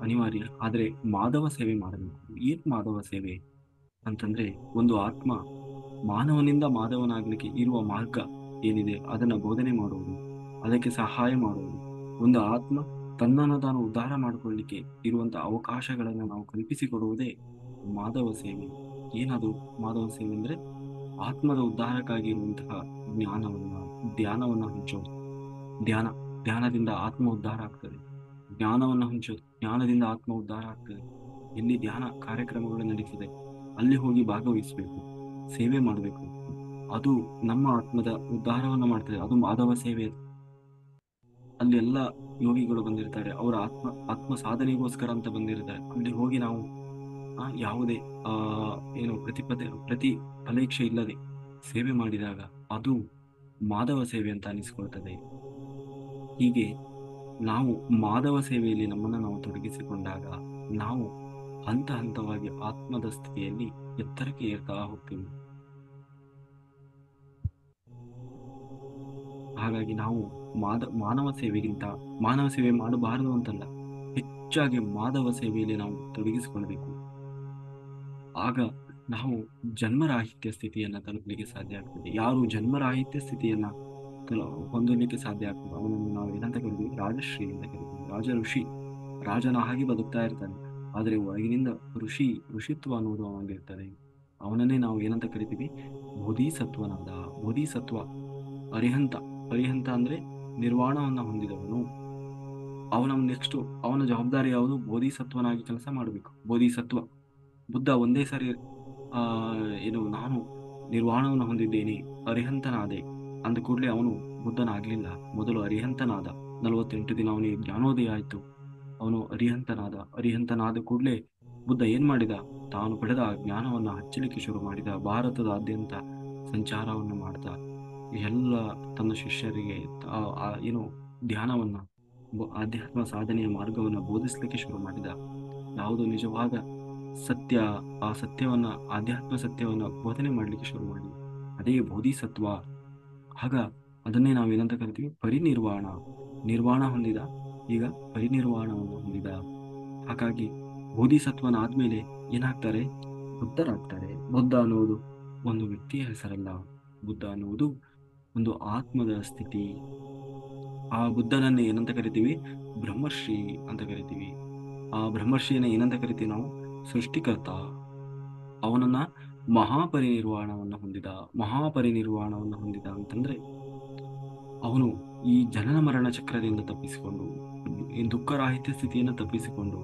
ಅನಿವಾರ್ಯ. ಆದರೆ ಮಾಧವ ಸೇವೆ ಮಾಡಬೇಕು. ಏನ್ ಮಾಧವ ಸೇವೆ ಅಂತಂದ್ರೆ, ಒಂದು ಆತ್ಮ ಮಾನವನಿಂದ ಮಾಧವನಾಗ್ಲಿಕ್ಕೆ ಇರುವ ಮಾರ್ಗ ಏನಿದೆ ಅದನ್ನ ಬೋಧನೆ ಮಾಡುವುದು, ಅದಕ್ಕೆ ಸಹಾಯ ಮಾಡುವುದು. ಒಂದು ಆತ್ಮ ತನ್ನನ್ನು ತಾನು ಉದ್ಧಾರ ಮಾಡಿಕೊಳ್ಳಿಕ್ಕೆ ಇರುವಂತಹ ಅವಕಾಶಗಳನ್ನು ನಾವು ಕಲ್ಪಿಸಿಕೊಡುವುದೇ ಮಾಧವ ಸೇವೆ. ಏನದು ಮಾಧವ ಸೇವೆ ಅಂದ್ರೆ, ಆತ್ಮದ ಉದ್ಧಾರಕ್ಕಾಗಿ ಇರುವಂತಹ ಧ್ಯಾನವನ್ನ ಹಂಚೋದು. ಧ್ಯಾನದಿಂದ ಆತ್ಮ ಉದ್ಧಾರ ಆಗ್ತದೆ. ಜ್ಞಾನವನ್ನ ಹಂಚೋದು, ಜ್ಞಾನದಿಂದ ಆತ್ಮ ಉದ್ಧಾರ ಆಗ್ತದೆ. ಎಲ್ಲಿ ಧ್ಯಾನ ಕಾರ್ಯಕ್ರಮಗಳು ನಡೀತದೆ ಅಲ್ಲಿ ಹೋಗಿ ಭಾಗವಹಿಸಬೇಕು, ಸೇವೆ ಮಾಡಬೇಕು. ಅದು ನಮ್ಮ ಆತ್ಮದ ಉದ್ಧಾರವನ್ನು ಮಾಡ್ತದೆ. ಅದು ಮಾಧವ ಸೇವೆ. ಅಲ್ಲಿ ಎಲ್ಲ ಯೋಗಿಗಳು ಬಂದಿರ್ತಾರೆ, ಅವರ ಆತ್ಮ ಸಾಧನೆಗೋಸ್ಕರ ಅಂತ ಬಂದಿರ್ತಾರೆ. ಅಲ್ಲಿ ಹೋಗಿ ನಾವು ಯಾವುದೇ ಏನು ಪ್ರತಿ ಫಲೇಕ್ಷೆ ಇಲ್ಲದೆ ಸೇವೆ ಮಾಡಿದಾಗ ಅದು ಮಾಧವ ಸೇವೆ ಅಂತ ಅನಿಸ್ಕೊಳ್ತದೆ. ಹೀಗೆ ನಾವು ಮಾಧವ ಸೇವೆಯಲ್ಲಿ ನಮ್ಮನ್ನು ನಾವು ತೊಡಗಿಸಿಕೊಂಡಾಗ ನಾವು ಹಂತ ಹಂತವಾಗಿ ಆತ್ಮದ ಸ್ಥಿತಿಯಲ್ಲಿ ಎತ್ತರಕ್ಕೆ ಏರ್ತಾ ಹೋಗ್ತೀವಿ. ಹಾಗಾಗಿ ನಾವು ಮಾನವ ಸೇವೆ ಮಾಡಬಾರದು ಅಂತಲ್ಲ, ಹೆಚ್ಚಾಗಿ ಮಾಧವ ಸೇವೆಯಲ್ಲಿ ನಾವು ತೊಡಗಿಸಿಕೊಳ್ಬೇಕು. ಆಗ ನಾವು ಜನ್ಮರಾಹಿತ್ಯ ಸ್ಥಿತಿಯನ್ನ ತಲುಪಲಿಕ್ಕೆ ಸಾಧ್ಯ ಆಗ್ತದೆ. ಯಾರು ಜನ್ಮರಾಹಿತ್ಯ ಸ್ಥಿತಿಯನ್ನ ಹೊಂದಲಿಕ್ಕೆ ಸಾಧ್ಯ ಆಗ್ತದೆ ಅವನನ್ನು ನಾವು ಏನಂತ ಕರಿತೀವಿ, ರಾಜಶ್ರೀ ಅಂತ ಕರಿತೀವಿ. ಋಷಿ ರಾಜನ ಹಾಗೆ ಬದುಕ್ತಾ ಇರ್ತಾನೆ, ಆದರೆ ಒಳಗಿನಿಂದ ಋಷಿತ್ವ ಅನ್ನೋದು ಅವನಿರ್ತದೆ. ಅವನನ್ನೇ ನಾವು ಏನಂತ ಕರಿತೀವಿ, ಬೋಧಿಸತ್ವ. ಅರಿಹಂತ ಅಂದ್ರೆ ನಿರ್ವಾಣವನ್ನು ಹೊಂದಿದವನು, ಅವನ ನೆಕ್ಸ್ಟ್ ಅವನ ಜವಾಬ್ದಾರಿ ಯಾವುದು? ಬೋಧಿಸತ್ವನಾಗಿ ಕೆಲಸ ಮಾಡಬೇಕು. ಬೋಧಿಸತ್ವ ಬುದ್ಧ ಒಂದೇ ಸಾರಿ ಆ ಏನು ನಾನು ನಿರ್ವಾಣವನ್ನು ಹೊಂದಿದ್ದೇನೆ, ಅರಿಹಂತನಾದೆ ಅಂದ ಕೂಡಲೇ ಅವನು ಬುದ್ಧನಾಗ್ಲಿಲ್ಲ. ಮೊದಲು ಅರಿಹಂತನಾದ. 48 ದಿನ ಅವನಿಗೆ ಜ್ಞಾನೋದಯ ಆಯಿತು. ಅವನು ಅರಿಹಂತನಾದ ಕೂಡಲೇ ಬುದ್ಧ ಏನ್ ಮಾಡಿದ? ತಾನು ಪಡೆದ ಜ್ಞಾನವನ್ನ ಹಚ್ಚಲಿಕ್ಕೆ ಶುರು ಮಾಡಿದ. ಭಾರತದಾದ್ಯಂತ ಸಂಚಾರವನ್ನು ಮಾಡ್ತಾ ಎಲ್ಲ ತನ್ನ ಶಿಷ್ಯರಿಗೆ ಏನು ಧ್ಯಾನವನ್ನ, ಆಧ್ಯಾತ್ಮ ಸಾಧನೆಯ ಮಾರ್ಗವನ್ನ ಬೋಧಿಸ್ಲಿಕ್ಕೆ ಶುರು ಮಾಡಿದ. ಯಾವುದು ನಿಜವಾದ ಸತ್ಯ, ಆ ಸತ್ಯವನ್ನ, ಆಧ್ಯಾತ್ಮ ಸತ್ಯವನ್ನ ಬೋಧನೆ ಮಾಡ್ಲಿಕ್ಕೆ ಶುರು ಮಾಡಿದ. ಅದೇ ಬೋಧಿಸತ್ವ. ಆಗ ಅದನ್ನೇ ನಾವೇನಂತ ಕರಿತೀವಿ? ಪರಿನಿರ್ವಾಣ. ನಿರ್ವಾಣ ಹೊಂದಿದ, ಈಗ ಪರಿನಿರ್ವಾಣವನ್ನು ಹೊಂದಿದ. ಹಾಗಾಗಿ ಬೋಧಿಸತ್ವನಾದ್ಮೇಲೆ ಏನಾಗ್ತಾರೆ? ಬುದ್ಧರಾಗ್ತಾರೆ. ಬುದ್ಧ ಅನ್ನುವುದು ಒಂದು ವ್ಯಕ್ತಿಯ ಹೆಸರಲ್ಲ. ಬುದ್ಧ ಅನ್ನುವುದು ಒಂದು ಆತ್ಮದ ಸ್ಥಿತಿ. ಆ ಬುದ್ಧನನ್ನೇ ಏನಂತ ಕರಿತೀವಿ? ಬ್ರಹ್ಮರ್ಷಿ ಅಂತ ಕರಿತೀವಿ. ಆ ಬ್ರಹ್ಮರ್ಷಿಯನ್ನ ಏನಂತ ಕರಿತೀವಿ ನಾವು? ಸೃಷ್ಟಿಕರ್ತ. ಅವನನ್ನ ಮಹಾಪರಿನಿರ್ವಾಣವನ್ನು ಹೊಂದಿದ ಅಂತಂದ್ರೆ, ಅವನು ಈ ಜನನ ಮರಣ ಚಕ್ರದಿಂದ ತಪ್ಪಿಸಿಕೊಂಡು, ಈ ದುಃಖರಾಹಿತ್ಯ ಸ್ಥಿತಿಯನ್ನು ತಪ್ಪಿಸಿಕೊಂಡು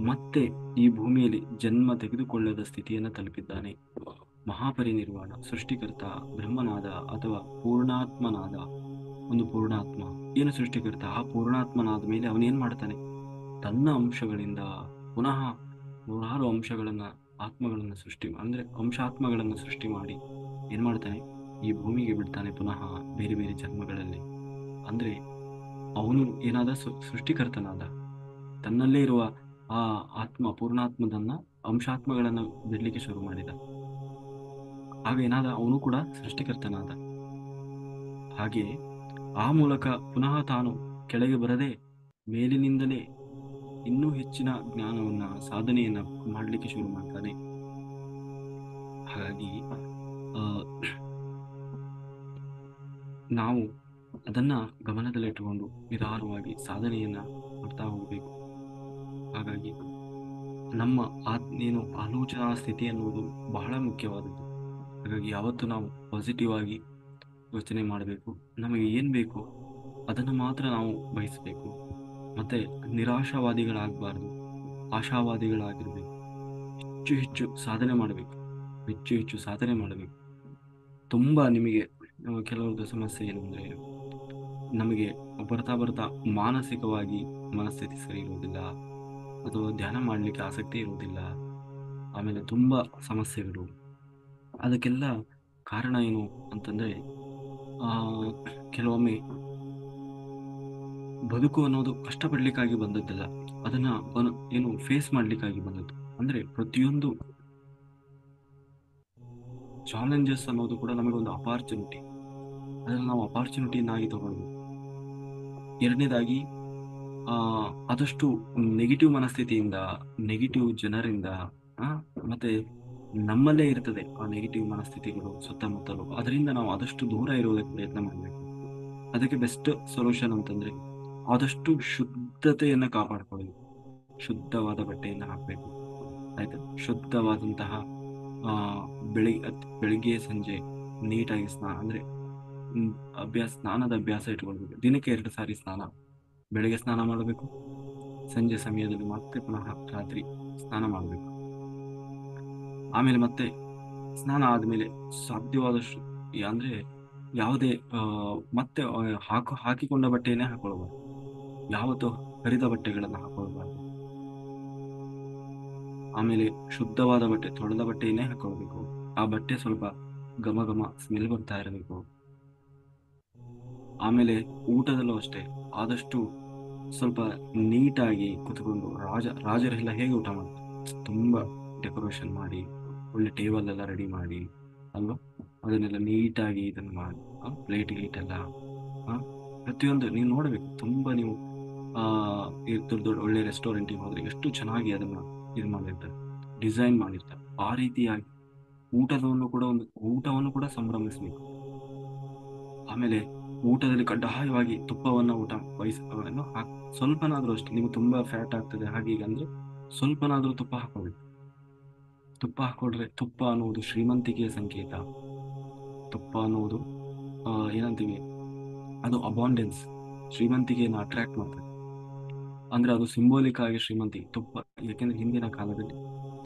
ಮತ್ತೆ ಈ ಭೂಮಿಯಲ್ಲಿ ಜನ್ಮ ತೆಗೆದುಕೊಳ್ಳದ ಸ್ಥಿತಿಯನ್ನು ತಲುಪಿದ್ದಾನೆ. ಮಹಾಪರಿನಿರ್ವಾಣ, ಸೃಷ್ಟಿಕರ್ತ, ಬ್ರಹ್ಮನಾದ ಅಥವಾ ಪೂರ್ಣಾತ್ಮನಾದ ಒಂದು ಪೂರ್ಣಾತ್ಮ. ಏನು ಸೃಷ್ಟಿಕರ್ತ? ಆ ಪೂರ್ಣಾತ್ಮನಾದ ಮೇಲೆ ಅವನೇನ್ ಮಾಡ್ತಾನೆ? ತನ್ನ ಅಂಶಗಳಿಂದ ಪುನಃ ನೂರಾರು ಆತ್ಮಗಳನ್ನ ಸೃಷ್ಟಿ ಅಂದ್ರೆ ಅಂಶಾತ್ಮಗಳನ್ನ ಸೃಷ್ಟಿ ಮಾಡಿ ಏನ್ ಮಾಡ್ತಾನೆ? ಈ ಭೂಮಿಗೆ ಬಿಡ್ತಾನೆ ಪುನಃ ಬೇರೆ ಬೇರೆ ಜನ್ಮಗಳಲ್ಲಿ. ಅಂದ್ರೆ ಅವನು ಏನಾದ? ಸೃಷ್ಟಿಕರ್ತನಾದ. ತನ್ನಲ್ಲೇ ಇರುವ ಆ ಆತ್ಮ, ಪೂರ್ಣಾತ್ಮದನ್ನ ಅಂಶಾತ್ಮಗಳನ್ನ ಬಿಡ್ಲಿಕ್ಕೆ ಶುರು ಮಾಡಿದ. ಆಗ ಏನಾದ? ಅವನು ಕೂಡ ಸೃಷ್ಟಿಕರ್ತನಾದ. ಹಾಗೆ ಆ ಮೂಲಕ ಪುನಃ ತಾನು ಕೆಳಗೆ ಬರದೆ ಮೇಲಿನಿಂದಲೇ ಇನ್ನೂ ಹೆಚ್ಚಿನ ಜ್ಞಾನವನ್ನ, ಸಾಧನೆಯನ್ನ ಮಾಡಲಿಕ್ಕೆ ಶುರು ಮಾಡ್ತಾನೆ. ಹಾಗಾಗಿ ನಾವು ಅದನ್ನ ಗಮನದಲ್ಲಿಟ್ಟುಕೊಂಡು ನಿಧಾನವಾಗಿ ಸಾಧನೆಯನ್ನ ಮಾಡ್ತಾ ಹೋಗ್ಬೇಕು. ಹಾಗಾಗಿ ನಮ್ಮ ಏನು ಆಲೋಚನಾ ಸ್ಥಿತಿ ಅನ್ನುವುದು ಬಹಳ ಮುಖ್ಯವಾದದ್ದು. ಹಾಗಾಗಿ ಯಾವತ್ತು ನಾವು ಪಾಸಿಟಿವ್ ಆಗಿ ಯೋಚನೆ ಮಾಡಬೇಕು. ನಮಗೆ ಏನ್ ಬೇಕು ಅದನ್ನು ಮಾತ್ರ ನಾವು ಬಯಸಬೇಕು. ಮತ್ತೆ ನಿರಾಶಾವಾದಿಗಳಾಗಬಾರ್ದು, ಆಶಾವಾದಿಗಳಾಗಿರ್ಬೇಕು. ಹೆಚ್ಚು ಸಾಧನೆ ಮಾಡಬೇಕು. ಹೆಚ್ಚು ಸಾಧನೆ ಮಾಡಬೇಕು. ತುಂಬಾ ನಿಮಗೆ ಕೆಲವೊಂದು ಸಮಸ್ಯೆ ಏನಂದ್ರೆ, ನಮಗೆ ಬರ್ತಾ ಮಾನಸಿಕವಾಗಿ ಮನಸ್ಥಿತಿ ಸರಿ ಇರುವುದಿಲ್ಲ, ಅಥವಾ ಧ್ಯಾನ ಮಾಡಲಿಕ್ಕೆ ಆಸಕ್ತಿ ಇರುವುದಿಲ್ಲ. ಆಮೇಲೆ ತುಂಬಾ ಸಮಸ್ಯೆಗಳು. ಅದಕ್ಕೆಲ್ಲ ಕಾರಣ ಏನು ಅಂತಂದ್ರೆ, ಕೆಲವೊಮ್ಮೆ ಬದುಕು ಅನ್ನೋದು ಕಷ್ಟಪಡ್ಲಿಕ್ಕಾಗಿ ಬಂದದ್ದಲ್ಲ, ಅದನ್ನ ಏನು ಫೇಸ್ ಮಾಡ್ಲಿಕ್ಕಾಗಿ ಬಂದದ್ದು. ಅಂದ್ರೆ ಪ್ರತಿಯೊಂದು ಚಾಲೆಂಜಸ್ ಅನ್ನೋದು ಕೂಡ ನಮಗೆ ಒಂದು ಅಪಾರ್ಚುನಿಟಿ. ಅದನ್ನ ನಾವು ಅಪಾರ್ಚುನಿಟಿಯನ್ನಾಗಿ ತಗೊಳ್ಬೇಕು. ಎರಡನೇದಾಗಿ ಆದಷ್ಟು ನೆಗೆಟಿವ್ ಮನಸ್ಥಿತಿಯಿಂದ, ನೆಗೆಟಿವ್ ಜನರಿಂದ, ಮತ್ತೆ ನಮ್ಮಲ್ಲೇ ಇರ್ತದೆ ಆ ನೆಗೆಟಿವ್ ಮನಸ್ಥಿತಿಗಳು ಸುತ್ತಮುತ್ತಲು. ಅದರಿಂದ ನಾವು ಆದಷ್ಟು ದೂರ ಇರೋದಕ್ಕೆ ಪ್ರಯತ್ನ ಮಾಡಬೇಕು. ಅದಕ್ಕೆ ಬೆಸ್ಟ್ ಸೊಲ್ಯೂಷನ್ ಅಂತಂದ್ರೆ ಆದಷ್ಟು ಶುದ್ಧತೆಯನ್ನ ಕಾಪಾಡ್ಕೊಳ್ಳಿ. ಶುದ್ಧವಾದ ಬಟ್ಟೆಯನ್ನು ಹಾಕಬೇಕು. ಆಯ್ತಾ? ಶುದ್ಧವಾದಂತಹ ಬೆಳಿಗ್ಗೆ ಸಂಜೆ ನೀಟಾಗಿ ಅಂದ್ರೆ ಸ್ನಾನದ ಅಭ್ಯಾಸ ಇಟ್ಕೊಳ್ಬೇಕು. ದಿನಕ್ಕೆ 2 ಸಾರಿ ಸ್ನಾನ. ಬೆಳಿಗ್ಗೆ ಸ್ನಾನ ಮಾಡಬೇಕು, ಸಂಜೆ ಸಮಯದಲ್ಲಿ ಮತ್ತೆ ಪುನಃ ರಾತ್ರಿ ಸ್ನಾನ ಮಾಡಬೇಕು. ಆಮೇಲೆ ಮತ್ತೆ ಸ್ನಾನ ಆದ್ಮೇಲೆ ಸಾಧ್ಯವಾದಷ್ಟು ಅಂದ್ರೆ ಯಾವುದೇ ಮತ್ತೆ ಹಾಕಿಕೊಂಡ ಬಟ್ಟೆಯನ್ನೇ ಹಾಕೊಳ್ಬಾರ್ದು. ಯಾವತ್ತೂ ಹರಿದ ಬಟ್ಟೆಗಳನ್ನ ಹಾಕೊಳ್ಬಾರ್ದು. ಆಮೇಲೆ ಶುದ್ಧವಾದ ಬಟ್ಟೆ, ತೊಳೆದ ಬಟ್ಟೆಯನ್ನೇ ಹಾಕೊಳ್ಬೇಕು. ಆ ಬಟ್ಟೆ ಸ್ವಲ್ಪ ಘಮ ಸ್ಮೆಲ್ ಬರ್ತಾ ಇರಬೇಕು. ಆಮೇಲೆ ಊಟದಲ್ಲೂ ಅಷ್ಟೇ ಆದಷ್ಟು ಸ್ವಲ್ಪ ನೀಟಾಗಿ ಕುತ್ಕೊಂಡು, ರಾಜರೆಲ್ಲ ಹೇಗೆ ಊಟ ಮಾಡ್ತಾರೆ, ತುಂಬಾ ಡೆಕೋರೇಷನ್ ಮಾಡಿ, ಒಳ್ಳೆ ಟೇಬಲ್ ಎಲ್ಲ ರೆಡಿ ಮಾಡಿ ಅಲ್ವಾ, ಅದನ್ನೆಲ್ಲ ನೀಟಾಗಿ ಇದನ್ನ ಮಾಡಿ, ಪ್ಲೇಟ್ ಗೀಟ್ ಎಲ್ಲ ಪ್ರತಿಯೊಂದು ನೀವು ನೋಡ್ಬೇಕು. ತುಂಬಾ ನೀವು ದೊಡ್ಡ ಒಳ್ಳೆ ರೆಸ್ಟೋರೆಂಟಿಗೆ ಹೋದ್ರೆ ಎಷ್ಟು ಚೆನ್ನಾಗಿ ಅದನ್ನ ಇದು ಮಾಡಿರ್ತಾರೆ, ಡಿಸೈನ್ ಮಾಡಿರ್ತಾರೆ. ಆ ರೀತಿಯಾಗಿ ಊಟವನ್ನು ಕೂಡ ಸಂಭ್ರಮಿಸಬೇಕು. ಆಮೇಲೆ ಊಟದಲ್ಲಿ ಕಡ್ಡಾಯವಾಗಿ ತುಪ್ಪವನ್ನ ಸ್ವಲ್ಪನಾದ್ರೂ ಅಷ್ಟೇ. ನೀವು ತುಂಬಾ ಫ್ಯಾಟ್ ಆಗ್ತದೆ ಹಾಗೆ ಅಂದ್ರೆ ಸ್ವಲ್ಪನಾದ್ರೂ ತುಪ್ಪ ಹಾಕೋಬೇಕು. ತುಪ್ಪ ಹಾಕೊಂಡ್ರೆ, ತುಪ್ಪ ಅನ್ನುವುದು ಶ್ರೀಮಂತಿಕೆಯ ಸಂಕೇತ. ತುಪ್ಪ ಅನ್ನುವುದು ಏನಂತೀವಿ, ಅದು ಅಬಾಂಡೆನ್ಸ್. ಶ್ರೀಮಂತಿಕೆಯನ್ನು ಅಟ್ರಾಕ್ಟ್ ಮಾಡ್ತದೆ. ಅಂದ್ರೆ ಅದು ಸಿಂಬೋಲಿಕ್ ಆಗಿ ಶ್ರೀಮಂತಿಗೆ ತುಪ್ಪ. ಯಾಕೆಂದ್ರೆ ಹಿಂದಿನ ಕಾಲದಲ್ಲಿ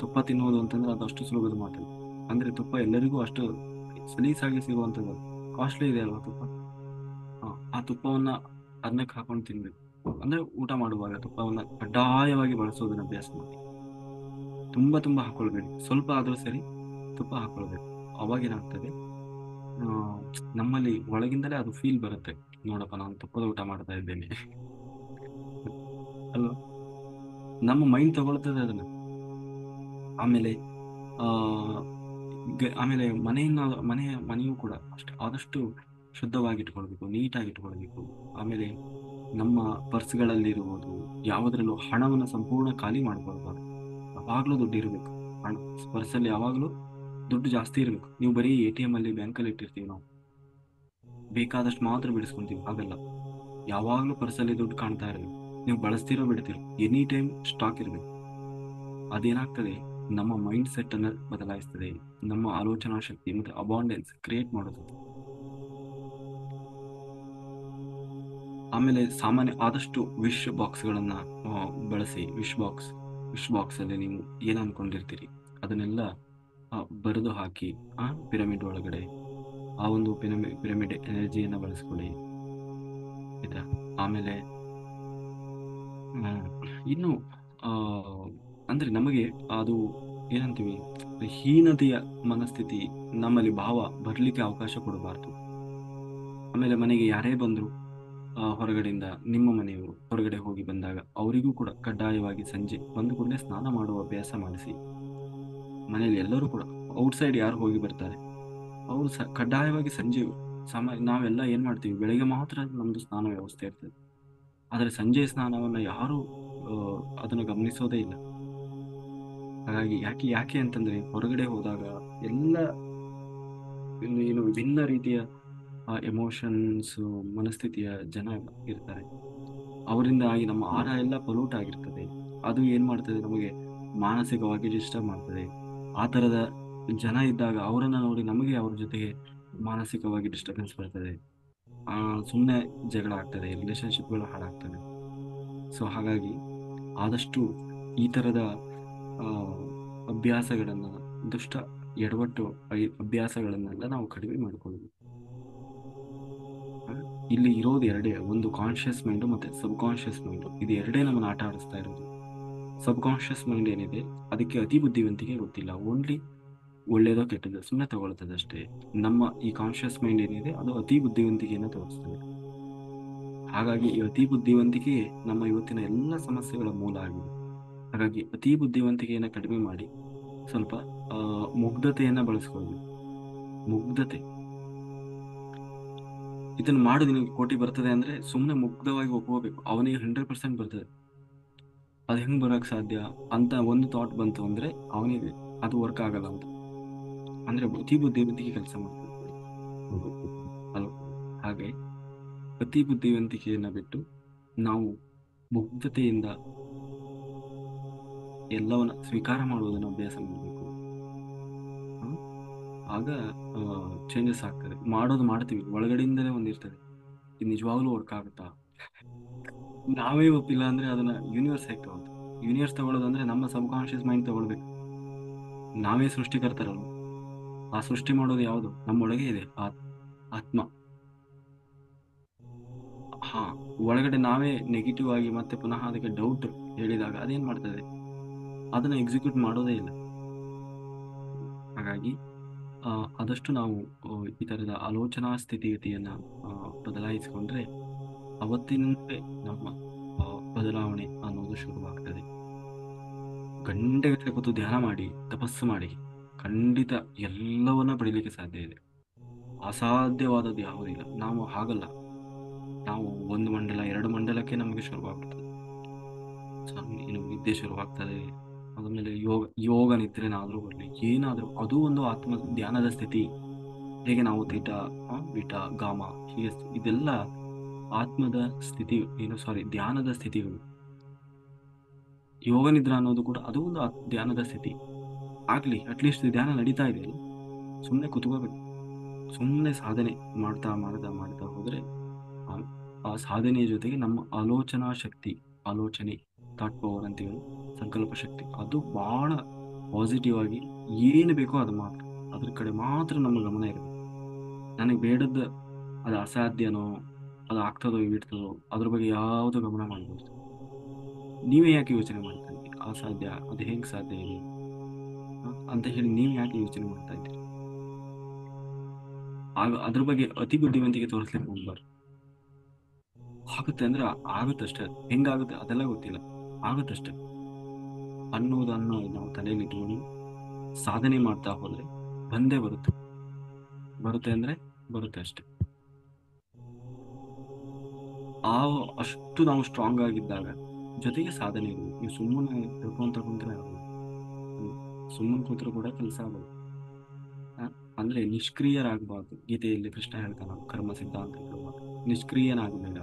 ತುಪ್ಪ ತಿನ್ನುವುದು ಅಂತಂದ್ರೆ ಅದು ಅಷ್ಟು ಸುಲಭದ ಮಾತಲ್ಲ. ಅಂದ್ರೆ ತುಪ್ಪ ಎಲ್ಲರಿಗೂ ಅಷ್ಟು ಸಲೀಸಾಗಿ ಸಿಗುವಂಥದ್ದು, ಕಾಸ್ಟ್ಲಿ ಇದೆ ಅಲ್ವಾ ತುಪ್ಪ. ಆ ತುಪ್ಪವನ್ನ ಅನ್ನಕ್ಕೆ ಹಾಕೊಂಡು ತಿನ್ಬೇಕು. ಅಂದ್ರೆ ಊಟ ಮಾಡುವಾಗ ತುಪ್ಪವನ್ನ ಕಡ್ಡಾಯವಾಗಿ ಬಳಸೋದನ್ನ ಅಭ್ಯಾಸ ಮಾಡಿ. ತುಂಬಾ ತುಂಬಾ ಹಾಕೊಳ್ಬೇಡಿ, ಸ್ವಲ್ಪ ಆದ್ರೂ ಸರಿ ತುಪ್ಪ ಹಾಕೊಳ್ಬೇಕು. ಅವಾಗೇನಾಗ್ತದೆ, ಆ, ನಮ್ಮಲ್ಲಿ ಒಳಗಿಂದಲೇ ಅದು ಫೀಲ್ ಬರುತ್ತೆ, ನೋಡಪ್ಪ ನಾನು ತುಪ್ಪದ ಊಟ ಮಾಡ್ತಾ ಇದ್ದೇನೆ ಅಲ್ವಾ. ನಮ್ಮ ಮೈಂಡ್ ತಗೊಳ್ತದೆ ಅದನ್ನ. ಆಮೇಲೆ ಆ ಆಮೇಲೆ ಮನೆಯೂ ಕೂಡ ಆದಷ್ಟು ಶುದ್ಧವಾಗಿ ಇಟ್ಕೊಳ್ಬೇಕು, ನೀಟಾಗಿ ಇಟ್ಕೊಳ್ಬೇಕು. ಆಮೇಲೆ ನಮ್ಮ ಪರ್ಸ್ಗಳಲ್ಲಿರುವುದು ಯಾವುದ್ರಲ್ಲೂ ಹಣವನ್ನು ಸಂಪೂರ್ಣ ಖಾಲಿ ಮಾಡ್ಕೊಳ್ಬಾರ್ದು. ಯಾವಾಗ್ಲೂ ದುಡ್ಡು ಇರಬೇಕು. ಹಣ ಪರ್ಸಲ್ಲಿ ಯಾವಾಗ್ಲೂ ದುಡ್ಡು ಜಾಸ್ತಿ ಇರಬೇಕು. ನೀವು ಬರೀ ATM ಅಲ್ಲಿ ಬ್ಯಾಂಕಲ್ಲಿ ಇಟ್ಟಿರ್ತೀವಿ ನಾವು, ಬೇಕಾದಷ್ಟು ಮಾತ್ರ ಬಿಡಿಸ್ಕೊಂತೀವಿ. ಹಾಗಲ್ಲ, ಯಾವಾಗ್ಲೂ ಪರ್ಸಲ್ಲಿ ದುಡ್ಡು ಕಾಣ್ತಾ ಇರಬೇಕು. ನೀವು ಬಳಸ್ತಿರೋ ಬಿಡ್ತಿರೋ ಎನಿ ಟೈಮ್ ಸ್ಟಾಕ್ ಇರಬೇಕು. ಅದೇನಾಗ್ತದೆ, ನಮ್ಮ ಮೈಂಡ್ ಸೆಟ್ ಅನ್ನ ಬದಲಾಯಿಸ್ತದೆ, ನಮ್ಮ ಆಲೋಚನಾ ಶಕ್ತಿ ಮತ್ತೆ ಅಬಾಂಡೆನ್ಸ್ ಕ್ರಿಯೇಟ್ ಮಾಡುತ್ತದೆ. ಆಮೇಲೆ ಸಾಮಾನ್ಯ ಆದಷ್ಟು ಬಾಕ್ಸ್ಗಳನ್ನ ಬಳಸಿ. ವಿಶ್ ಬಾಕ್ಸ್ ಅಲ್ಲಿ ನೀವು ಏನ್ ಅನ್ಕೊಂಡಿರ್ತೀರಿ ಅದನ್ನೆಲ್ಲ ಬರೆದು ಹಾಕಿ ಪಿರಮಿಡ್ ಒಳಗಡೆ ಆ ಒಂದು ಪಿರಮಿಡ್ ಎನರ್ಜಿಯನ್ನ ಬಳಸ್ಕೊಳ್ಳಿ ಆಯ್ತಾ. ಆಮೇಲೆ ಇನ್ನು ಆ ಅಂದ್ರೆ ನಮಗೆ ಅದು ಏನಂತೀವಿ, ಹೀನತೆಯ ಮನಸ್ಥಿತಿ ನಮ್ಮಲ್ಲಿ ಭಾವ ಬರ್ಲಿಕ್ಕೆ ಅವಕಾಶ ಕೊಡಬಾರ್ದು. ಆಮೇಲೆ ಮನೆಗೆ ಯಾರೇ ಬಂದ್ರು ಹೊರಗಡೆಯಿಂದ, ನಿಮ್ಮ ಮನೆಯವರು ಹೊರಗಡೆ ಹೋಗಿ ಬಂದಾಗ ಅವರಿಗೂ ಕೂಡ ಕಡ್ಡಾಯವಾಗಿ ಸಂಜೆ ಬಂದ ಕೂಡಲೇ ಸ್ನಾನ ಮಾಡುವ ಅಭ್ಯಾಸ ಮಾಡಿಸಿ. ಮನೆಯಲ್ಲಿ ಎಲ್ಲರೂ ಕೂಡ ಔಟ್ಸೈಡ್ ಯಾರು ಹೋಗಿ ಬರ್ತಾರೆ ಅವರು ಕಡ್ಡಾಯವಾಗಿ ಸಂಜೆ ನಾವೆಲ್ಲ ಏನ್ ಮಾಡ್ತೀವಿ, ಬೆಳಿಗ್ಗೆ ಮಾತ್ರ ನಮ್ದು ಸ್ನಾನ ವ್ಯವಸ್ಥೆ ಇರ್ತದೆ. ಆದರೆ ಸಂಜೆ ಸ್ನಾನವನ್ನ ಯಾರು ಅದನ್ನು ಗಮನಿಸೋದೇ ಇಲ್ಲ. ಹಾಗಾಗಿ ಯಾಕೆ ಅಂತಂದ್ರೆ ಹೊರಗಡೆ ಹೋದಾಗ ಎಲ್ಲ ಏನು ವಿಭಿನ್ನ ರೀತಿಯ ಎಮೋಷನ್ಸ್ ಮನಸ್ಥಿತಿಯ ಜನ ಇರ್ತಾರೆ. ಅವರಿಂದಾಗಿ ನಮ್ಮ ಆಹಾರ ಎಲ್ಲ ಪೊಲ್ಯೂಟ್ ಆಗಿರ್ತದೆ. ಅದು ಏನ್ ಮಾಡ್ತದೆ, ನಮಗೆ ಮಾನಸಿಕವಾಗಿ ಡಿಸ್ಟರ್ಬ್ ಮಾಡ್ತದೆ. ಆ ತರದ ಜನ ಇದ್ದಾಗ ಅವರನ್ನ ನೋಡಿ ನಮಗೆ ಅವ್ರ ಜೊತೆಗೆ ಮಾನಸಿಕವಾಗಿ ಡಿಸ್ಟರ್ಬೆನ್ಸ್ ಬರ್ತದೆ. ಸುಮ್ಮನೆ ಜಗಳ ಆಗ್ತದೆ, ರಿಲೇಶನ್ಶಿಪ್ಗಳು ಹಾಳಾಗ್ತದೆ. ಸೊ ಹಾಗಾಗಿ ಆದಷ್ಟು ಈ ತರದ ಅಭ್ಯಾಸಗಳನ್ನ, ದುಷ್ಟ ಎಡವಟ್ಟು ಅಭ್ಯಾಸಗಳನ್ನೆಲ್ಲ ನಾವು ಕಡಿಮೆ ಮಾಡಿಕೊಳ್ಳಬೇಕು. ಇಲ್ಲಿ ಇರೋದು ಎರಡೇ, ಒಂದು ಕಾನ್ಶಿಯಸ್ ಮೈಂಡ್ ಮತ್ತೆ ಸಬ್ ಕಾನ್ಶಿಯಸ್ ಮೈಂಡ್. ಇದು ಎರಡೇ ನಮ್ಮನ್ನ ಆಟ ಆಡಿಸ್ತಾ ಇರೋದು. ಸಬ್ ಕಾನ್ಶಿಯಸ್ ಮೈಂಡ್ ಏನಿದೆ ಅದಕ್ಕೆ ಅತಿ ಬುದ್ಧಿವಂತಿಕೆ ಗೊತ್ತಿಲ್ಲ, ಓನ್ಲಿ ಒಳ್ಳೇದೋ ಕೆಟ್ಟದೋ ಸುಮ್ಮನೆ ತಗೊಳ್ತದೆ ಅಷ್ಟೇ. ನಮ್ಮ ಈ ಕಾನ್ಶಿಯಸ್ ಮೈಂಡ್ ಏನಿದೆ ಅದು ಅತಿ ಬುದ್ಧಿವಂತಿಕೆಯನ್ನು ತೋರಿಸ್ತದೆ. ಹಾಗಾಗಿ ಈ ಅತಿ ಬುದ್ಧಿವಂತಿಕೆ ನಮ್ಮ ಇವತ್ತಿನ ಎಲ್ಲ ಸಮಸ್ಯೆಗಳ ಮೂಲ ಆಗಿದೆ. ಹಾಗಾಗಿ ಅತಿ ಬುದ್ಧಿವಂತಿಕೆಯನ್ನು ಕಡಿಮೆ ಮಾಡಿ ಸ್ವಲ್ಪ ಮುಗ್ಧತೆಯನ್ನ ಬಳಸ್ಕೊಳ್ಬೇಕು. ಮುಗ್ಧತೆ, ಇದನ್ನು ಮಾಡು ನಿನಗೆ ಕೋಟಿ ಬರ್ತದೆ ಅಂದ್ರೆ ಸುಮ್ಮನೆ ಮುಗ್ಧವಾಗಿ ಒಪ್ಕೋಬೇಕು, ಅವನಿಗೆ 100% ಬರ್ತದೆ. ಅದು ಹೆಂಗ್ ಬರಕ್ ಸಾಧ್ಯ ಅಂತ ಒಂದು ಥಾಟ್ ಬಂತು ಅಂದ್ರೆ ಅವನಿಗೆ ಅದು ವರ್ಕ್ ಆಗಲ್ಲ ಅಂತ. ಅಂದ್ರೆ ಅತಿ ಬುದ್ಧಿವಂತಿಕೆ ಕೆಲಸ ಮಾಡ್ತದೆ ಅಲ್ವ. ಹಾಗೆ ಅತಿ ಬುದ್ಧಿವಂತಿಕೆಯನ್ನ ಬಿಟ್ಟು ನಾವು ಮುಗ್ಧತೆಯಿಂದ ಎಲ್ಲವನ್ನ ಸ್ವೀಕಾರ ಮಾಡುವುದನ್ನು ಅಭ್ಯಾಸ ಮಾಡಬೇಕು. ಆಗ ಚೇಂಜಸ್ ಆಗ್ತದೆ. ಮಾಡೋದು ಮಾಡ್ತೀವಿ, ಒಳಗಡೆಯಿಂದಲೇ ಒಂದಿರ್ತದೆ, ಇದು ನಿಜವಾಗ್ಲೂ ವರ್ಕ್ ಆಗುತ್ತಾ. ನಾವೇ ಒಪ್ಪಿಲ್ಲ ಅಂದ್ರೆ ಅದನ್ನ ಯೂನಿವರ್ಸ್ ಹೇಗೆ ತಗೊಳ್ತದೆ. ಯೂನಿವರ್ಸ್ ತಗೊಳ್ಳೋದಂದ್ರೆ ನಮ್ಮ ಸಬ್ ಕಾನ್ಶಿಯಸ್ ಮೈಂಡ್ ತಗೊಳ್ಬೇಕು. ನಾವೇ ಸೃಷ್ಟಿಕರ್ತಾರಲ್ವ. ಆ ಸೃಷ್ಟಿ ಮಾಡೋದು ಯಾವುದು, ನಮ್ಮೊಳಗೆ ಇದೆ ಆತ್ಮ. ಒಳಗಡೆ ನಾವೇ ನೆಗೆಟಿವ್ ಆಗಿ ಮತ್ತೆ ಪುನಃ ಅದಕ್ಕೆ ಡೌಟ್ ಹೇಳಿದಾಗ ಅದೇನ್ ಮಾಡ್ತದೆ, ಅದನ್ನ ಎಕ್ಸಿಕ್ಯೂಟ್ ಮಾಡೋದೇ ಇಲ್ಲ. ಹಾಗಾಗಿ ಆದಷ್ಟು ನಾವು ಈ ತರದ ಆಲೋಚನಾ ಸ್ಥಿತಿಗತಿಯನ್ನ ಬದಲಾಯಿಸಿಕೊಂಡ್ರೆ ಅವತ್ತಿನಂತೆ ನಮ್ಮ ಬದಲಾವಣೆ ಅನ್ನೋದು ಶುರುವಾಗ್ತದೆ. ಗಂಟೆಗಟ್ಟಲೆ ಕೂತು ಧ್ಯಾನ ಮಾಡಿ, ತಪಸ್ಸು ಮಾಡಿ ಖಂಡಿತ ಎಲ್ಲವನ್ನ ಪಡಿಲಿಕ್ಕೆ ಸಾಧ್ಯ ಇದೆ. ಅಸಾಧ್ಯವಾದದ್ದು ಯಾವುದಿಲ್ಲ. ನಾವು ಹಾಗಲ್ಲ, ನಾವು 1 ಮಂಡಲ 2 ಮಂಡಲಕ್ಕೆ ನಮಗೆ ಶುರುವಾಗ್ತದೆ, ಇನ್ನು ನಿದ್ದೆ ಶುರುವಾಗ್ತದೆ. ಅದಾದ್ಮೇಲೆ ಯೋಗ ನಿದ್ರೆನಾದ್ರೂ ಬರಲಿ, ಏನಾದ್ರೂ ಅದು ಒಂದು ಆತ್ಮ ಧ್ಯಾನದ ಸ್ಥಿತಿ. ಹೇಗೆ ನಾವು ಥೀಟಾ ಬೀಟಾ ಗಾಮ ಹೀಗೆ ಇದೆಲ್ಲ ಆತ್ಮದ ಸ್ಥಿತಿ, ಧ್ಯಾನದ ಸ್ಥಿತಿಗಳು. ಯೋಗ ನಿದ್ರಾ ಅನ್ನೋದು ಕೂಡ ಅದು ಒಂದು ಧ್ಯಾನದ ಸ್ಥಿತಿ. ಆಗ್ಲಿ, ಅಟ್ಲೀಸ್ಟ್ ಧ್ಯಾನ ನಡೀತಾ ಇದೆ, ಸುಮ್ಮನೆ ಕುತ್ಕೋಬೇಕು. ಸುಮ್ಮನೆ ಸಾಧನೆ ಮಾಡ್ತಾ ಮಾಡ್ತಾ ಮಾಡ್ತಾ ಹೋದ್ರೆ ಆ ಸಾಧನೆಯ ಜೊತೆಗೆ ನಮ್ಮ ಆಲೋಚನಾ ಶಕ್ತಿ, ಆಲೋಚನೆ, ಥಾಟ್ ಪವರ್ ಅಂತೀವಿ, ಸಂಕಲ್ಪ ಶಕ್ತಿ, ಅದು ಬಹಳ ಪಾಸಿಟಿವ್ ಆಗಿ ಏನು ಬೇಕೋ ಅದು ಮಾತ್ರ, ಅದ್ರ ಕಡೆ ಮಾತ್ರ ನಮ್ಮ ಗಮನ ಇರಬೇಕು. ನನಗೆ ಬೇಡದ್ದು, ಅದು ಅಸಾಧ್ಯನೋ, ಅದು ಆಗ್ತದೋ ಬಿಡ್ತದೋ, ಅದ್ರ ಬಗ್ಗೆ ಯಾವುದು ಗಮನ ಮಾಡಬಹುದು. ನೀವೇ ಯಾಕೆ ಯೋಚನೆ ಮಾಡ್ತಾ ಇದ್ದೀರಿ ಅಸಾಧ್ಯ, ಅದು ಹೆಂಗ್ ಸಾಧ್ಯ ಇದೆ ಅಂತ ಹೇಳಿ ನೀವು ಯಾಕೆ ಯೋಚನೆ ಮಾಡ್ತಾ ಇದ್ದೀರಿ? ಆಗ ಅದ್ರ ಬಗ್ಗೆ ಅತಿ ಬುದ್ಧಿವಂತಿಕೆ ತೋರಿಸ್ಲಿಕ್ಕೆ ಹೋಗ್ಬಾರ್ದು. ಆಗುತ್ತೆ ಅಂದ್ರೆ ಆಗುತ್ತಷ್ಟೇ, ಹೆಂಗಾಗುತ್ತೆ ಅದೆಲ್ಲ ಗೊತ್ತಿಲ್ಲ, ಆಗುತ್ತಷ್ಟೇ ಅನ್ನೋದನ್ನು ನಾವು ತಲೆಯಲ್ಲಿ ಇಟ್ಕೊಂಡು ಸಾಧನೆ ಮಾಡ್ತಾ ಹೋದ್ರೆ ಬಂದೇ ಬರುತ್ತೆ. ಬರುತ್ತೆ ಅಂದ್ರೆ ಬರುತ್ತೆ ಅಷ್ಟೇ. ಆ ಅಷ್ಟು ನಾವು ಸ್ಟ್ರಾಂಗ್ ಆಗಿದ್ದಾಗ ಜೊತೆಗೆ ಸಾಧನೆ ಇರಬೇಕು. ನೀವು ಸುಮ್ಮನೆ ತಿಳ್ಕೊಂತ ಕುಂತ್ರೆ ಆಗಲ್ಲ. ಸುಮ್ಮನೆ ಕೂತ್ರು ಕೂಡ ಕೆಲಸ ಆಗಲ್ಲ. ಆ, ಅಂದ್ರೆ ನಿಷ್ಕ್ರಿಯರಾಗಬಾರ್ದು. ಗೀತೆಯಲ್ಲಿ ಕೃಷ್ಣ ಹೇಳ್ತಾನ ಕರ್ಮ ಸಿದ್ಧಾಂತ ಹೇಳುವಾಗ, ನಿಷ್ಕ್ರಿಯನಾಗಬೇಡ.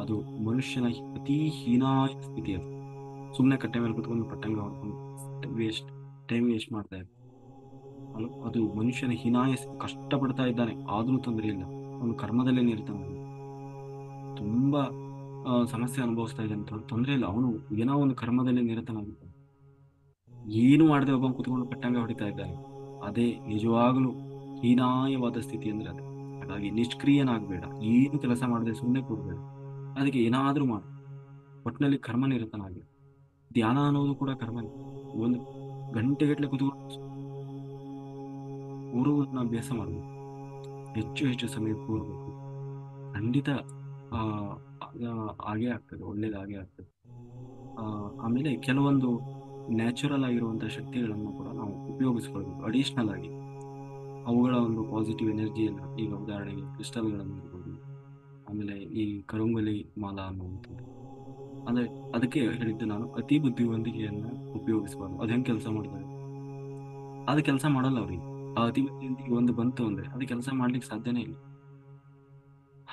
ಅದು ಮನುಷ್ಯನ ಅತಿ ಹೀನಾಯ ಸ್ಥಿತಿ. ಅದು ಸುಮ್ಮನೆ ಕಟ್ಟೆ ಮೇಲೆ ಕುತ್ಕೊಂಡು ಪಟ್ಟಂಗ ಹೊಡ್ಕೊಂಡು ಟೈಮ್ ವೇಸ್ಟ್ ಮಾಡ್ತಾ ಇರ್ತಾನೆ. ಅದು ಮನುಷ್ಯನ ಹೀನಾಯ ಸ್ಥಿತಿ. ಕಷ್ಟಪಡ್ತಾ ಇದ್ದಾನೆ ಆದ್ರೂ ತೊಂದರೆ ಇಲ್ಲ, ಅವನು ಕರ್ಮದಲ್ಲೇ ನಿರ್ತಾನೆ. ತುಂಬಾ ಸಮಸ್ಯೆ ಅನುಭವಿಸ್ತಾ ಇದ್ದಾನೆ, ತೊಂದರೆ ಇಲ್ಲ, ಅವನು ಏನೋ ಒಂದು ಕರ್ಮದಲ್ಲಿ ನಿರತನಾಗಿದ್ದಾನೆ. ಏನು ಮಾಡದೆ ಒಬ್ಬ ಕುತ್ಕೊಂಡು ಪಟ್ಟಂಗ ಹೊಡಿತಾ ಇದ್ದಾನೆ. ಅದೇ ನಿಜವಾಗಲೂ ಹೀನಾಯವಾದ ಸ್ಥಿತಿ ಅಂದ್ರೆ ಅದು. ಹಾಗಾಗಿ ನಿಷ್ಕ್ರಿಯನಾಗಬೇಡ, ಏನು ಕೆಲಸ ಮಾಡದೆ ಸುಮ್ಮನೆ ಕೂರ್ಬೇಡ, ಅದಕ್ಕೆ ಏನಾದ್ರೂ ಮಾಡು. ಒಟ್ಟಿನಲ್ಲಿ ಕರ್ಮನಿರತನಾಗಿ. ಧ್ಯಾನ ಅನ್ನೋದು ಕೂಡ ಕರ್ಮನೇ. ಒಂದು ಗಂಟೆಗಟ್ಟಲೆ ಕುತ್ಕೊಂಡು ಕೂರುವುದನ್ನ ಅಭ್ಯಾಸ ಮಾಡಬೇಕು. ಹೆಚ್ಚು ಹೆಚ್ಚು ಸಮಯ ಕೂರಬೇಕು. ಖಂಡಿತ ಆ ಹಾಗೆ ಆಗ್ತದೆ, ಒಳ್ಳೇದಾಗೆ ಆಗ್ತದೆ. ಆಮೇಲೆ ಕೆಲವೊಂದು ನ್ಯಾಚುರಲ್ ಆಗಿರುವಂತಹ ಶಕ್ತಿಗಳನ್ನು ಕೂಡ ನಾವು ಉಪಯೋಗಿಸ್ಕೊಳ್ಬೇಕು ಅಡಿಷನಲ್ ಆಗಿ. ಅವುಗಳ ಒಂದು ಪಾಸಿಟಿವ್ ಎನರ್ಜಿಯನ್ನು, ಈಗ ಉದಾಹರಣೆಗೆ ಕ್ರಿಸ್ಟಲ್ಗಳನ್ನು ಇರ್ಬೋದು, ಆಮೇಲೆ ಈ ಕರುಂಗಲಿ ಮಾಲಾ ಅನ್ನುವಂಥದ್ದು. ಅಂದ್ರೆ ಅದಕ್ಕೆ ಹೇಳಿದ್ದು ನಾನು, ಅತಿ ಬುದ್ಧಿವಂತಿಕೆಯನ್ನ ಉಪಯೋಗಿಸಬಾರ್ದು. ಅದು ಹೆಂಗೆ ಕೆಲಸ ಮಾಡ್ತಾರೆ? ಅದು ಕೆಲಸ ಮಾಡಲ್ಲ ಅವ್ರಿಗೆ. ಆ ಅತಿ ಬುದ್ಧಿವಂತಿಕೆ ಒಂದು ಬಂತು ಅಂದ್ರೆ ಅದು ಕೆಲಸ ಮಾಡ್ಲಿಕ್ಕೆ ಸಾಧ್ಯನೇ ಇಲ್ಲ.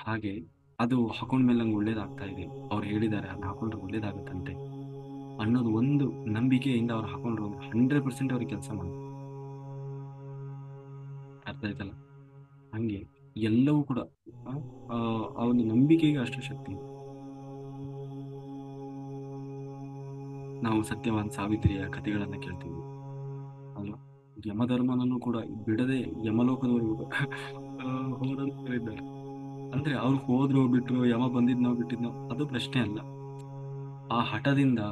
ಹಾಗೆ ಅದು ಹಾಕೊಂಡ್ಮೇಲೆ ನಂಗೆ ಒಳ್ಳೇದಾಗ್ತಾ ಇದೆ, ಅವ್ರು ಹೇಳಿದ್ದಾರೆ ಅದನ್ನ ಹಾಕೊಂಡ್ರೆ ಒಳ್ಳೇದಾಗತ್ತಂತೆ ಅನ್ನೋದು ಒಂದು ನಂಬಿಕೆಯಿಂದ ಅವ್ರು ಹಾಕೊಂಡ್ರು ಅಂದ್ರೆ 100% ಅವ್ರಿಗೆ ಕೆಲಸ ಮಾಡುತ್ತೆ. ಅರ್ಥ ಆಯ್ತಲ್ಲ? ಹಂಗೆ ಎಲ್ಲವೂ ಕೂಡ ಆ ಆ ಒಂದು ನಂಬಿಕೆಗೆ ಅಷ್ಟು ಶಕ್ತಿ ಇದೆ. ನಾವು ಸತ್ಯವಾನ್ ಸಾವಿತ್ರಿಯ ಕಥೆಗಳನ್ನ ಕೇಳ್ತೀವಿ ಅಲ್ವಾ? ಯಮಧರ್ಮನನ್ನು ಕೂಡ ಬಿಡದೆ ಯಮಲೋಕದವರೆಗೂ ಹೋದಂತವ್ರು ಇದ್ದಾರೆ. ಅಂದ್ರೆ ಅವ್ರು ಹೋದ್ರು ಬಿಟ್ರು, ಯಮ ಬಂದಿದ್ನೋ ಬಿಟ್ಟಿದ್ನೋ ಅದು ಪ್ರಶ್ನೆ ಅಲ್ಲ. ಆ ಹಠದಿಂದ,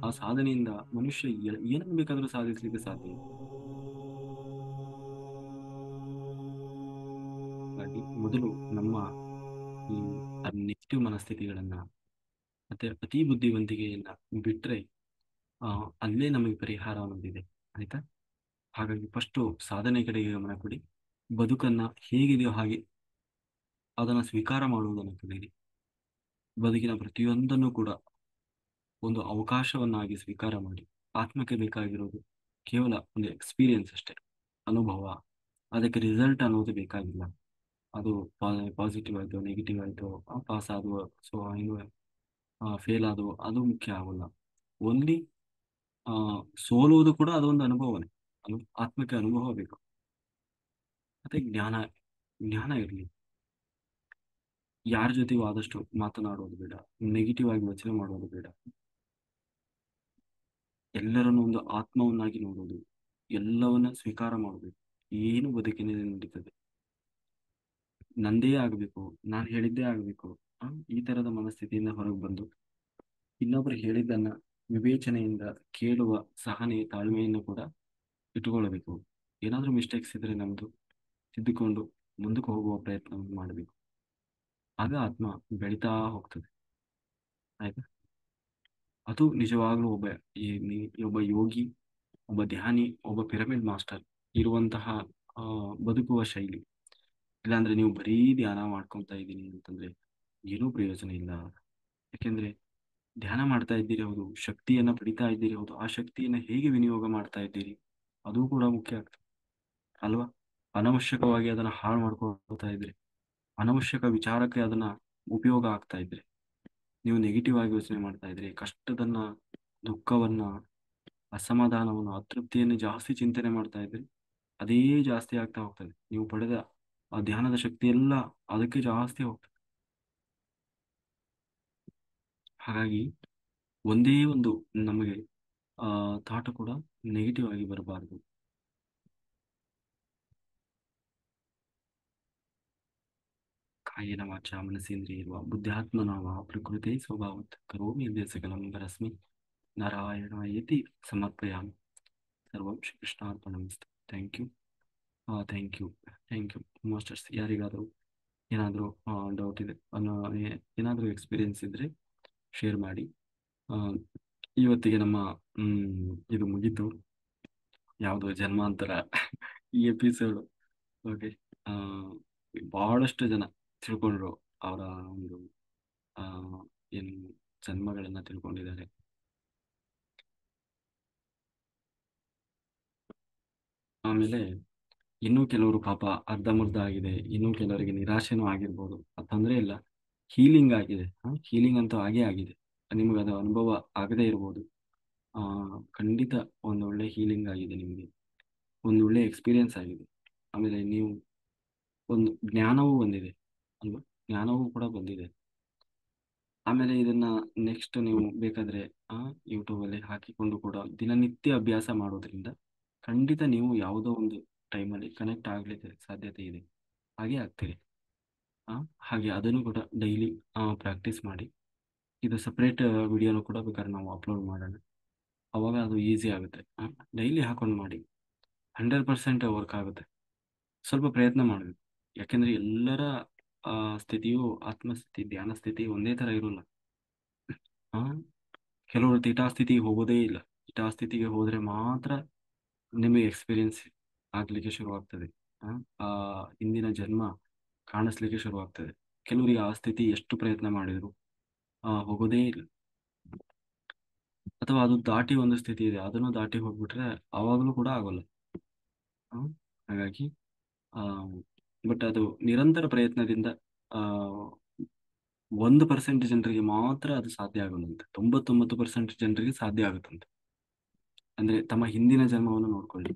ಆ ಸಾಧನೆಯಿಂದ ಮನುಷ್ಯ ಏನನ್ನು ಬೇಕಾದ್ರೂ ಸಾಧಿಸ್ಲಿಕ್ಕೆ ಸಾಧ್ಯ ಇದೆ. ಹಾಗಾಗಿ ಮೊದಲು ನಮ್ಮ ಈ ನೆಗೆಟಿವ್ ಮನಸ್ಥಿತಿಗಳನ್ನ ಮತ್ತೆ ಅತಿ ಬುದ್ಧಿವಂತಿಕೆಯನ್ನ ಬಿಟ್ರೆ ಅಲ್ಲೇ ನಮಗೆ ಪರಿಹಾರ ಅನ್ನೋದಿದೆ. ಆಯ್ತಾ? ಹಾಗಾಗಿ ಫಸ್ಟು ಸಾಧನೆ ಕಡೆಗೆ ಗಮನ ಕೊಡಿ. ಬದುಕನ್ನ ಹೇಗಿದೆಯೋ ಹಾಗೆ ಅದನ್ನು ಸ್ವೀಕಾರ ಮಾಡುವುದನ್ನು ಕಲೀರಿ. ಬದುಕಿನ ಪ್ರತಿಯೊಂದನ್ನು ಕೂಡ ಒಂದು ಅವಕಾಶವನ್ನಾಗಿ ಸ್ವೀಕಾರ ಮಾಡಿ. ಆತ್ಮಕ್ಕೆ ಬೇಕಾಗಿರೋದು ಕೇವಲ ಒಂದು ಎಕ್ಸ್ಪೀರಿಯನ್ಸ್ ಅಷ್ಟೇ, ಅನುಭವ. ಅದಕ್ಕೆ ರಿಸಲ್ಟ್ ಅನ್ನೋದು ಬೇಕಾಗಿಲ್ಲ. ಅದು ಪಾಸಿಟಿವ್ ಆಯಿತು, ನೆಗೆಟಿವ್ ಆಯಿತು, ಪಾಸ್ ಆದವು, ಸೊ ಇನ್ನು ಫೇಲ್ ಆದವು, ಅದು ಮುಖ್ಯ ಆಗೋಲ್ಲ. ಓನ್ಲಿ ಸೋಲುವುದು ಕೂಡ ಅದೊಂದು ಅನುಭವನೇ. ಆತ್ಮಕ್ಕೆ ಅನುಭವ ಬೇಕು. ಮತ್ತೆ ಜ್ಞಾನ, ಜ್ಞಾನ ಇರಲಿ. ಯಾರ ಜೊತೆಗೂ ಆದಷ್ಟು ಮಾತನಾಡೋದು ಬೇಡ, ನೆಗೆಟಿವ್ ಆಗಿ ಯೋಚನೆ ಮಾಡೋದು ಬೇಡ. ಎಲ್ಲರನ್ನು ಒಂದು ಆತ್ಮವನ್ನಾಗಿ ನೋಡೋದು, ಎಲ್ಲವನ್ನ ಸ್ವೀಕಾರ ಮಾಡಬೇಕು. ಏನು ಬದುಕಿನಲ್ಲಿ ನಡೀತದೆ ನಂದೇ ಆಗಬೇಕು, ನಾನು ಹೇಳಿದ್ದೇ ಆಗಬೇಕು, ಈ ತರದ ಮನಸ್ಥಿತಿಯಿಂದ ಹೊರಗೆ ಬಂದು ಇನ್ನೊಬ್ರು ಹೇಳಿದ್ದನ್ನ ವಿವೇಚನೆಯಿಂದ ಕೇಳುವ ಸಹನೆ, ತಾಳ್ಮೆಯನ್ನು ಕೂಡ ಇಟ್ಟುಕೊಳ್ಳಬೇಕು. ಏನಾದ್ರೂ ಮಿಸ್ಟೇಕ್ಸ್ ಇದ್ರೆ ನಮ್ದು ತಿದ್ದುಕೊಂಡು ಮುಂದಕ್ಕೆ ಹೋಗುವ ಪ್ರಯತ್ನ ಮಾಡಬೇಕು. ಆಗ ಆತ್ಮ ಬೆಳೀತಾ ಹೋಗ್ತದೆ. ಆಯ್ತಾ? ಅದು ನಿಜವಾಗ್ಲೂ ಒಬ್ಬ ಯೋಗಿ, ಒಬ್ಬ ಧ್ಯಾನಿ, ಒಬ್ಬ ಪಿರಮಿಡ್ ಮಾಸ್ಟರ್ ಇರುವಂತಹ ಬದುಕುವ ಶೈಲಿ. ಇಲ್ಲಾಂದ್ರೆ ನೀವು ಬರೀ ಧ್ಯಾನ ಮಾಡ್ಕೊತಾ ಇದ್ದೀನಿ ಅಂತಂದ್ರೆ ಏನೂ ಪ್ರಯೋಜನ ಇಲ್ಲ. ಯಾಕೆಂದ್ರೆ ಧ್ಯಾನ ಮಾಡ್ತಾ ಇದ್ದೀರಿ ಹೌದು, ಶಕ್ತಿಯನ್ನ ಪಡಿತಾ ಇದ್ದೀರಿ ಹೌದು, ಆ ಶಕ್ತಿಯನ್ನ ಹೇಗೆ ವಿನಿಯೋಗ ಮಾಡ್ತಾ ಇದ್ದೀರಿ ಅದು ಕೂಡ ಮುಖ್ಯ ಆಗ್ತದೆ ಅಲ್ವಾ? ಅನವಶ್ಯಕವಾಗಿ ಅದನ್ನ ಹಾಳು ಮಾಡ್ಕೊಳ್ತಾ ಇದ್ರಿ, ಅನವಶ್ಯಕ ವಿಚಾರಕ್ಕೆ ಅದನ್ನ ಉಪಯೋಗ ಆಗ್ತಾ ಇದ್ರಿ, ನೀವು ನೆಗೆಟಿವ್ ಆಗಿ ಯೋಚನೆ ಮಾಡ್ತಾ ಇದ್ರಿ, ಕಷ್ಟದನ್ನ, ದುಃಖವನ್ನ, ಅಸಮಾಧಾನವನ್ನು, ಅತೃಪ್ತಿಯನ್ನು ಜಾಸ್ತಿ ಚಿಂತನೆ ಮಾಡ್ತಾ ಇದ್ರಿ, ಅದೇ ಜಾಸ್ತಿ ಆಗ್ತಾ ಹೋಗ್ತದೆ. ನೀವು ಪಡೆದ ಆ ಧ್ಯಾನದ ಶಕ್ತಿ ಎಲ್ಲ ಅದಕ್ಕೆ ಜಾಸ್ತಿ ಹೋಗ್ತದೆ. ಹಾಗಾಗಿ ಒಂದೇ ಒಂದು ನಮಗೆ ಥಾಟ್ ಕೂಡ ನೆಗೆಟಿವ್ ಆಗಿ ಬರಬಾರ್ದು. ಕಾಯೇನ ವಾಚಾ ಮನಸೇಂದ್ರಿಯರ್ವಾ ಬುದ್ಧ್ಯಾತ್ಮನಾ ವಾ ಪ್ರಕೃತಿ ಸ್ವಭಾವತ್ ಕರೋಮಿ ಯದ್ಯತ್ ಸಕಲಂ ಪರಸ್ಮೈ ನಾರಾಯಣಾಯೇತಿ ಸಮರ್ಪಯಾಮಿ. ಸರ್ವಂ ಶ್ರೀಕೃಷ್ಣಾರ್ಪಣಮಸ್ತು. Thank you. Thank you. Thank you masters. ಯಾರಿಗಾದರೂ ಏನಾದರೂ ಡೌಟ್ ಇದೆ ಏನಾದರೂ ಎಕ್ಸ್ಪೀರಿಯನ್ಸ್ ಇದ್ದರೆ ಶೇರ್ ಮಾಡಿ. ಆ, ಇವತ್ತಿಗೆ ನಮ್ಮ ಇದು ಮುಗೀತು. ಯಾವುದು ಜನ್ಮಾಂತರ ಈ ಎಪಿಸೋಡು. ಓಕೆ. ಬಹಳಷ್ಟು ಜನ ತಿಳ್ಕೊಂಡ್ರು. ಅವರ ಒಂದು ಆ, ಏನು ಜನ್ಮಗಳನ್ನ ತಿಳ್ಕೊಂಡಿದ್ದಾರೆ. ಆಮೇಲೆ ಇನ್ನೂ ಕೆಲವರು ಪಾಪ ಅರ್ಧಮರ್ಧ ಆಗಿದೆ, ಇನ್ನೂ ಕೆಲವರಿಗೆ ನಿರಾಶೆನೂ ಆಗಿರ್ಬೋದು. ಅದು ತೊಂದರೆ ಇಲ್ಲ, ಹೀಲಿಂಗ್ ಆಗಿದೆ. ಹೀಲಿಂಗ್ ಅಂತೂ ಆಗೇ ಆಗಿದೆ. ನಿಮಗೆ ಅದು ಅನುಭವ ಆಗದೇ ಇರ್ಬೋದು. ಆ, ಖಂಡಿತ ಒಂದು ಒಳ್ಳೆ ಹೀಲಿಂಗ್ ಆಗಿದೆ ನಿಮಗೆ, ಒಂದು ಒಳ್ಳೆ ಎಕ್ಸ್ಪೀರಿಯನ್ಸ್ ಆಗಿದೆ. ಆಮೇಲೆ ನೀವು ಒಂದು ಜ್ಞಾನವೂ ಬಂದಿದೆ ಅಲ್ವಾ, ಜ್ಞಾನವೂ ಕೂಡ ಬಂದಿದೆ. ಆಮೇಲೆ ಇದನ್ನ ನೆಕ್ಸ್ಟ್ ನೀವು ಬೇಕಾದ್ರೆ ಯೂಟ್ಯೂಬಲ್ಲಿ ಹಾಕಿಕೊಂಡು ಕೂಡ ದಿನನಿತ್ಯ ಅಭ್ಯಾಸ ಮಾಡೋದ್ರಿಂದ ಖಂಡಿತ ನೀವು ಯಾವುದೋ ಒಂದು ಟೈಮಲ್ಲಿ ಕನೆಕ್ಟ್ ಆಗ್ಲಿಕ್ಕೆ ಸಾಧ್ಯತೆ ಇದೆ. ಹಾಗೆ ಆಗ್ತೀರಿ. ಆ, ಹಾಗೆ ಅದನ್ನು ಕೂಡ ಡೈಲಿ ಪ್ರಾಕ್ಟೀಸ್ ಮಾಡಿ. ಇದು ಸಪ್ರೇಟ್ ವಿಡಿಯೋನು ಕೂಡ ಬೇಕಾದ್ರೆ ನಾವು ಅಪ್ಲೋಡ್ ಮಾಡೋಣ, ಅವಾಗ ಅದು ಈಸಿ ಆಗುತ್ತೆ. ಡೈಲಿ ಹಾಕೊಂಡು ಮಾಡಿ, 100% ವರ್ಕ್ ಆಗುತ್ತೆ. ಸ್ವಲ್ಪ ಪ್ರಯತ್ನ ಮಾಡಬೇಕು. ಯಾಕೆಂದ್ರೆ ಎಲ್ಲರ ಆ, ಸ್ಥಿತಿಯು ಆತ್ಮಸ್ಥಿತಿ, ಧ್ಯಾನ ಸ್ಥಿತಿ ಒಂದೇ ಥರ ಇರೋಲ್ಲ. ಆ, ಕೆಲವರು ಥೀಟಾ ಸ್ಥಿತಿಗೆ ಹೋಗೋದೇ ಇಲ್ಲ. ಥೀಟಾ ಸ್ಥಿತಿಗೆ ಹೋದರೆ ಮಾತ್ರ ನಿಮಗೆ ಎಕ್ಸ್ಪೀರಿಯನ್ಸ್ ಆಗಲಿಕ್ಕೆ ಶುರುವಾಗ್ತದೆ. ಆ ಆ ಹಿಂದಿನ ಜನ್ಮ ಕಾಣಿಸ್ಲಿಕ್ಕೆ ಶುರುವಾಗ್ತದೆ. ಕೆಲವರಿಗೆ ಆ ಸ್ಥಿತಿ ಎಷ್ಟು ಪ್ರಯತ್ನ ಮಾಡಿದ್ರು ಹೋಗೋದೇ ಇಲ್ಲ. ಅಥವಾ ಅದು ದಾಟಿ ಒಂದು ಸ್ಥಿತಿ ಇದೆ, ಅದನ್ನು ದಾಟಿ ಹೋಗ್ಬಿಟ್ರೆ ಆವಾಗಲೂ ಕೂಡ ಆಗೋಲ್ಲ. ಆ, ಹಾಗಾಗಿ ಬಟ್ ಅದು ನಿರಂತರ ಪ್ರಯತ್ನದಿಂದ ಆ 1% ಜನರಿಗೆ ಮಾತ್ರ ಅದು ಸಾಧ್ಯ ಆಗೋಲ್ಲಂತೆ. 99% ಜನರಿಗೆ ಸಾಧ್ಯ ಆಗುತ್ತಂತೆ. ಅಂದ್ರೆ ತಮ್ಮ ಹಿಂದಿನ ಜನ್ಮವನ್ನು ನೋಡ್ಕೊಳ್ಳಿ.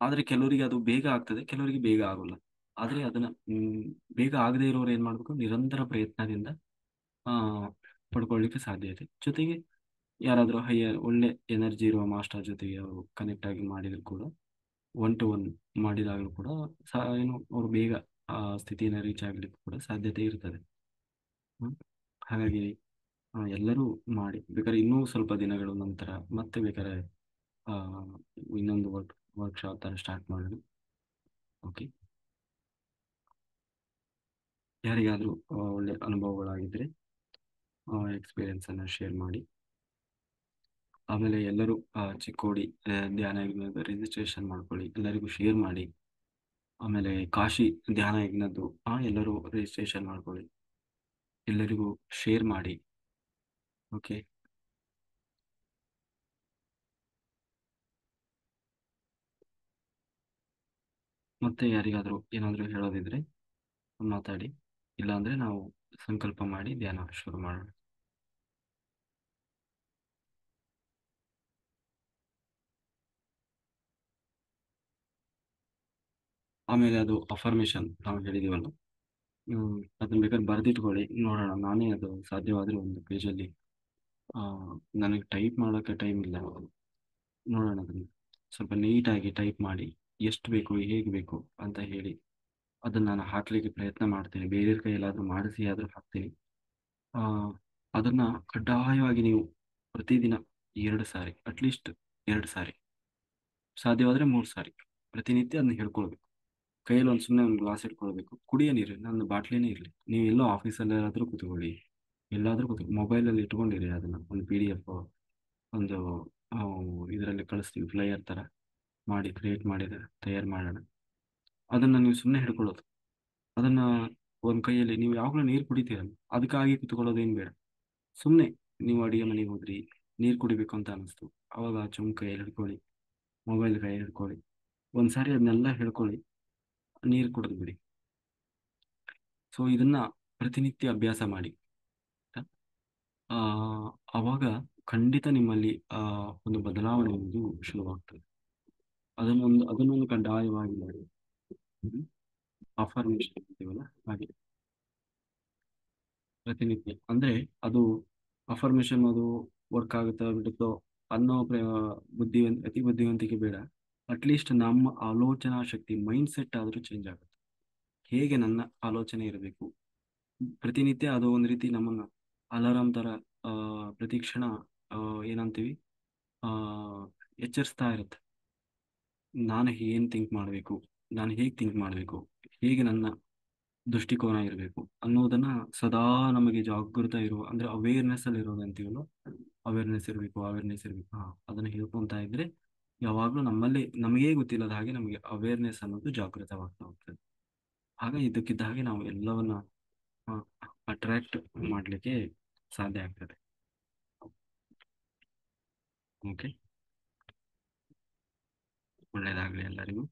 ಆದ್ರೆ ಕೆಲವರಿಗೆ ಅದು ಬೇಗ ಆಗ್ತದೆ, ಕೆಲವರಿಗೆ ಬೇಗ ಆಗೋಲ್ಲ. ಆದ್ರೆ ಅದನ್ನ ಬೇಗ ಆಗದೆ ಇರೋರು ಏನ್ ಮಾಡ್ಬೇಕು, ನಿರಂತರ ಪ್ರಯತ್ನದಿಂದ ಆ ಪಡ್ಕೊಳ್ಳಿಕ್ಕೆ ಸಾಧ್ಯ ಇದೆ. ಜೊತೆಗೆ ಯಾರಾದರೂ ಹೈಯರ್ ಒಳ್ಳೆ ಎನರ್ಜಿ ಇರುವ ಮಾಸ್ಟರ್ ಜೊತೆಗೆ ಅವರು ಕನೆಕ್ಟ್ ಆಗಿ ಮಾಡಿದ್ರು ಕೂಡ, 1 to 1 ಮಾಡಿದಾಗಲೂ ಕೂಡ ಏನು ಅವರು ಬೇಗ ಆ ಸ್ಥಿತಿಯನ್ನು ರೀಚ್ ಆಗ್ಲಿಕ್ಕೆ ಕೂಡ ಸಾಧ್ಯತೆ ಇರ್ತದೆ. ಹ್ಮ್. ಹಾಗಾಗಿ ಎಲ್ಲರೂ ಮಾಡಿ. ಬೇಕಾದ್ರೆ ಇನ್ನೂ ಸ್ವಲ್ಪ ದಿನಗಳ ನಂತರ ಮತ್ತೆ ಬೇಕಾದ್ರೆ ಆ, ಇನ್ನೊಂದು ವರ್ಕ್ಶಾಪ್ ಥರ ಸ್ಟಾರ್ಟ್ ಮಾಡೋಣ. ಓಕೆ. ಯಾರಿಗಾದರೂ ಒಳ್ಳೆ ಅನುಭವಗಳಾಗಿದ್ದರೆ ಎಕ್ಸ್ಪೀರಿಯನ್ಸ್ ಅನ್ನು ಶೇರ್ ಮಾಡಿ. ಆಮೇಲೆ ಎಲ್ಲರೂ ಚಿಕ್ಕೋಡಿ ಧ್ಯಾನ ಯಜ್ಞದ ರಿಜಿಸ್ಟ್ರೇಷನ್ ಮಾಡ್ಕೊಳ್ಳಿ, ಎಲ್ಲರಿಗೂ ಶೇರ್ ಮಾಡಿ. ಆಮೇಲೆ ಕಾಶಿ ಧ್ಯಾನ ಯಜ್ಞದ್ದು ಎಲ್ಲರೂ ರಿಜಿಸ್ಟ್ರೇಷನ್ ಮಾಡ್ಕೊಳ್ಳಿ, ಎಲ್ಲರಿಗೂ ಶೇರ್ ಮಾಡಿ. ಓಕೆ. ಮತ್ತೆ ಯಾರಿಗಾದರೂ ಏನಾದರೂ ಹೇಳೋದಿದ್ರೆ ಮಾತಾಡಿ, ಇಲ್ಲಾಂದ್ರೆ ನಾವು ಸಂಕಲ್ಪ ಮಾಡಿ ಧ್ಯಾನ ಶುರು ಮಾಡೋಣ. ಆಮೇಲೆ ಅದು ಅಫರ್ಮೇಶನ್ ನಾವು ಹೇಳಿದೀವಲ್ಲ, ಅದನ್ನ ಬೇಕಾದ್ರೆ ಬರೆದಿಟ್ಕೊಳ್ಳಿ, ನೋಡೋಣ. ನಾನೇ ಅದು ಸಾಧ್ಯವಾದರೆ ಒಂದು ಪೇಜಲ್ಲಿ, ನನಗೆ ಟೈಪ್ ಮಾಡೋಕ್ಕೆ ಟೈಮ್ ಇಲ್ಲ, ನೋಡೋಣ. ಅದನ್ನು ಸ್ವಲ್ಪ ನೀಟಾಗಿ ಟೈಪ್ ಮಾಡಿ ಎಷ್ಟು ಬೇಕು ಹೇಗೆ ಬೇಕು ಅಂತ ಹೇಳಿ ಅದನ್ನು ನಾನು ಹಾಕಲಿಕ್ಕೆ ಪ್ರಯತ್ನ ಮಾಡ್ತೀನಿ. ಬೇರೆಯವ್ರ ಕೈಯಲ್ಲಾದರೂ ಮಾಡಿಸಿ ಆದರೂ ಹಾಕ್ತೀನಿ. ಆ, ಅದನ್ನ ಕಡ್ಡಾಯವಾಗಿ ನೀವು ಪ್ರತಿದಿನ 2 ಸಾರಿ, ಅಟ್ಲೀಸ್ಟ್ 2 ಸಾರಿ, ಸಾಧ್ಯವಾದರೆ 3 ಸಾರಿ ಪ್ರತಿನಿತ್ಯ ಅದನ್ನ ಹೇಳ್ಕೊಳ್ಬೇಕು. ಕೈಯಲ್ಲಿ ಒಂದು ಸುಮ್ಮನೆ ಒಂದು ಗ್ಲಾಸ್ ಇಟ್ಕೊಳ್ಬೇಕು, ಕುಡಿಯೋ ನೀರು, ನನ್ನ ಬಾಟ್ಲಿನೇ ಇರಲಿ. ನೀವು ಎಲ್ಲೋ ಆಫೀಸಲ್ಲಾದರೂ ಕೂತ್ಕೊಳ್ಳಿ, ಎಲ್ಲಾದರೂ ಕೂತ್ಕೊಳ್ಳಿ, ಮೊಬೈಲಲ್ಲಿ ಇಟ್ಕೊಂಡಿರಿ. ಅದನ್ನು ಒಂದು PDF ಒಂದು ಇದರಲ್ಲಿ ಕಳಿಸ್ತೀವಿ, ಫ್ಲೈಯರ್ ಥರ ಮಾಡಿ ಕ್ರಿಯೇಟ್ ಮಾಡಿದರೆ ತಯಾರು ಮಾಡೋಣ. ಅದನ್ನು ನೀವು ಸುಮ್ಮನೆ ಹಿಡ್ಕೊಳ್ಳೋದು. ಅದನ್ನು ಒಂದು ಕೈಯಲ್ಲಿ ನೀವು ಯಾವಾಗಲೂ ನೀರು ಕುಡಿತೀರಲ್ಲ, ಅದಕ್ಕಾಗಿ ಕುತ್ಕೊಳ್ಳೋದೇನು ಬೇಡ. ಸುಮ್ಮನೆ ನೀವು ಅಡಿಗೆ ಮನೆಗೆ ಹೋದ್ರಿ, ನೀರು ಕುಡಿಬೇಕು ಅಂತ ಅನಿಸ್ತು, ಅವಾಗ ಚುಮ್ ಕೈಯಲ್ಲಿ ಹಿಡ್ಕೊಳ್ಳಿ, ಮೊಬೈಲ್ ಕೈಯಲ್ಲಿ ಹಿಡ್ಕೊಳ್ಳಿ, ಒಂದ್ಸಾರಿ ಅದನ್ನೆಲ್ಲ ಹಿಡ್ಕೊಳ್ಳಿ, ನೀರು ಕುಡಿದು ಬಿಡಿ. ಸೊ ಇದನ್ನ ಪ್ರತಿನಿತ್ಯ ಅಭ್ಯಾಸ ಮಾಡಿ. ಆ, ಅವಾಗ ಖಂಡಿತ ನಿಮ್ಮಲ್ಲಿ ಒಂದು ಬದಲಾವಣೆ ಅನ್ನೋದು ಶುರುವಾಗ್ತದೆ. ಅದನ್ನೊಂದು ಕಡ್ಡಾಯವಾಗಿ ಮಾಡಿ. ಅಫರ್ಮೇಷನ್ ಅಂತೀವಲ್ಲ ಹಾಗೆ. ಪ್ರತಿನಿತ್ಯ ಅಂದ್ರೆ ಅದು ಅಫರ್ಮೇಶನ್ ಅದು ವರ್ಕ್ ಆಗುತ್ತಾ ಬಿಡುತ್ತೋ ಅನ್ನೋ ಅತಿ ಬುದ್ಧಿವಂತಿಕೆ ಬೇಡ. ಅಟ್ಲೀಸ್ಟ್ ನಮ್ಮ ಆಲೋಚನಾ ಶಕ್ತಿ ಮೈಂಡ್ ಸೆಟ್ ಆದ್ರೂ ಚೇಂಜ್ ಆಗುತ್ತೆ. ಹೇಗೆ ನನ್ನ ಆಲೋಚನೆ ಇರಬೇಕು ಪ್ರತಿನಿತ್ಯ ಅದು ಒಂದು ರೀತಿ ನಮ್ಮನ್ನ ಅಲಾರಾಮ್ ತರ ಆ ಪ್ರತಿ ಕ್ಷಣ ಆ ಏನಂತೀವಿ ಆ ಎಚ್ಚರಿಸ್ತಾ ಇರುತ್ತೆ. ನಾನು ಏನ್ ಥಿಂಕ್ ಮಾಡಬೇಕು, ನಾನು ಹೇಗೆ ಥಿಂಕ್ ಮಾಡಬೇಕು, ಹೇಗೆ ನನ್ನ ದೃಷ್ಟಿಕೋನ ಇರಬೇಕು ಅನ್ನೋದನ್ನ ಸದಾ ನಮಗೆ ಜಾಗೃತ ಇರುವ ಅಂದ್ರೆ ಅವೇರ್ನೆಸ್ ಅಲ್ಲಿ ಇರೋದು ಅಂತೀವಲ್ಲ, ಅವೇರ್ನೆಸ್ ಇರಬೇಕು. ಹಾ, ಅದನ್ನ ಹೇಳ್ಕೊಂತ ಇದ್ರೆ ಯಾವಾಗ್ಲೂ ನಮ್ಮಲ್ಲಿ ನಮಗೇ ಗೊತ್ತಿಲ್ಲದ ಹಾಗೆ ನಮಗೆ ಅವೇರ್ನೆಸ್ ಅನ್ನೋದು ಜಾಗೃತವಾಗ್ತಾ ಹೋಗ್ತದೆ. ಆಗ ಇದ್ದಕ್ಕಿದ್ದ ಹಾಗೆ ನಾವು ಎಲ್ಲವನ್ನ ಅಟ್ರಾಕ್ಟ್ ಮಾಡಲಿಕ್ಕೆ ಸಾಧ್ಯ ಆಗ್ತದೆ. ಓಕೆ, ಒಳ್ಳೇದಾಗ್ಲಿ ಎಲ್ಲರಿಗೂ.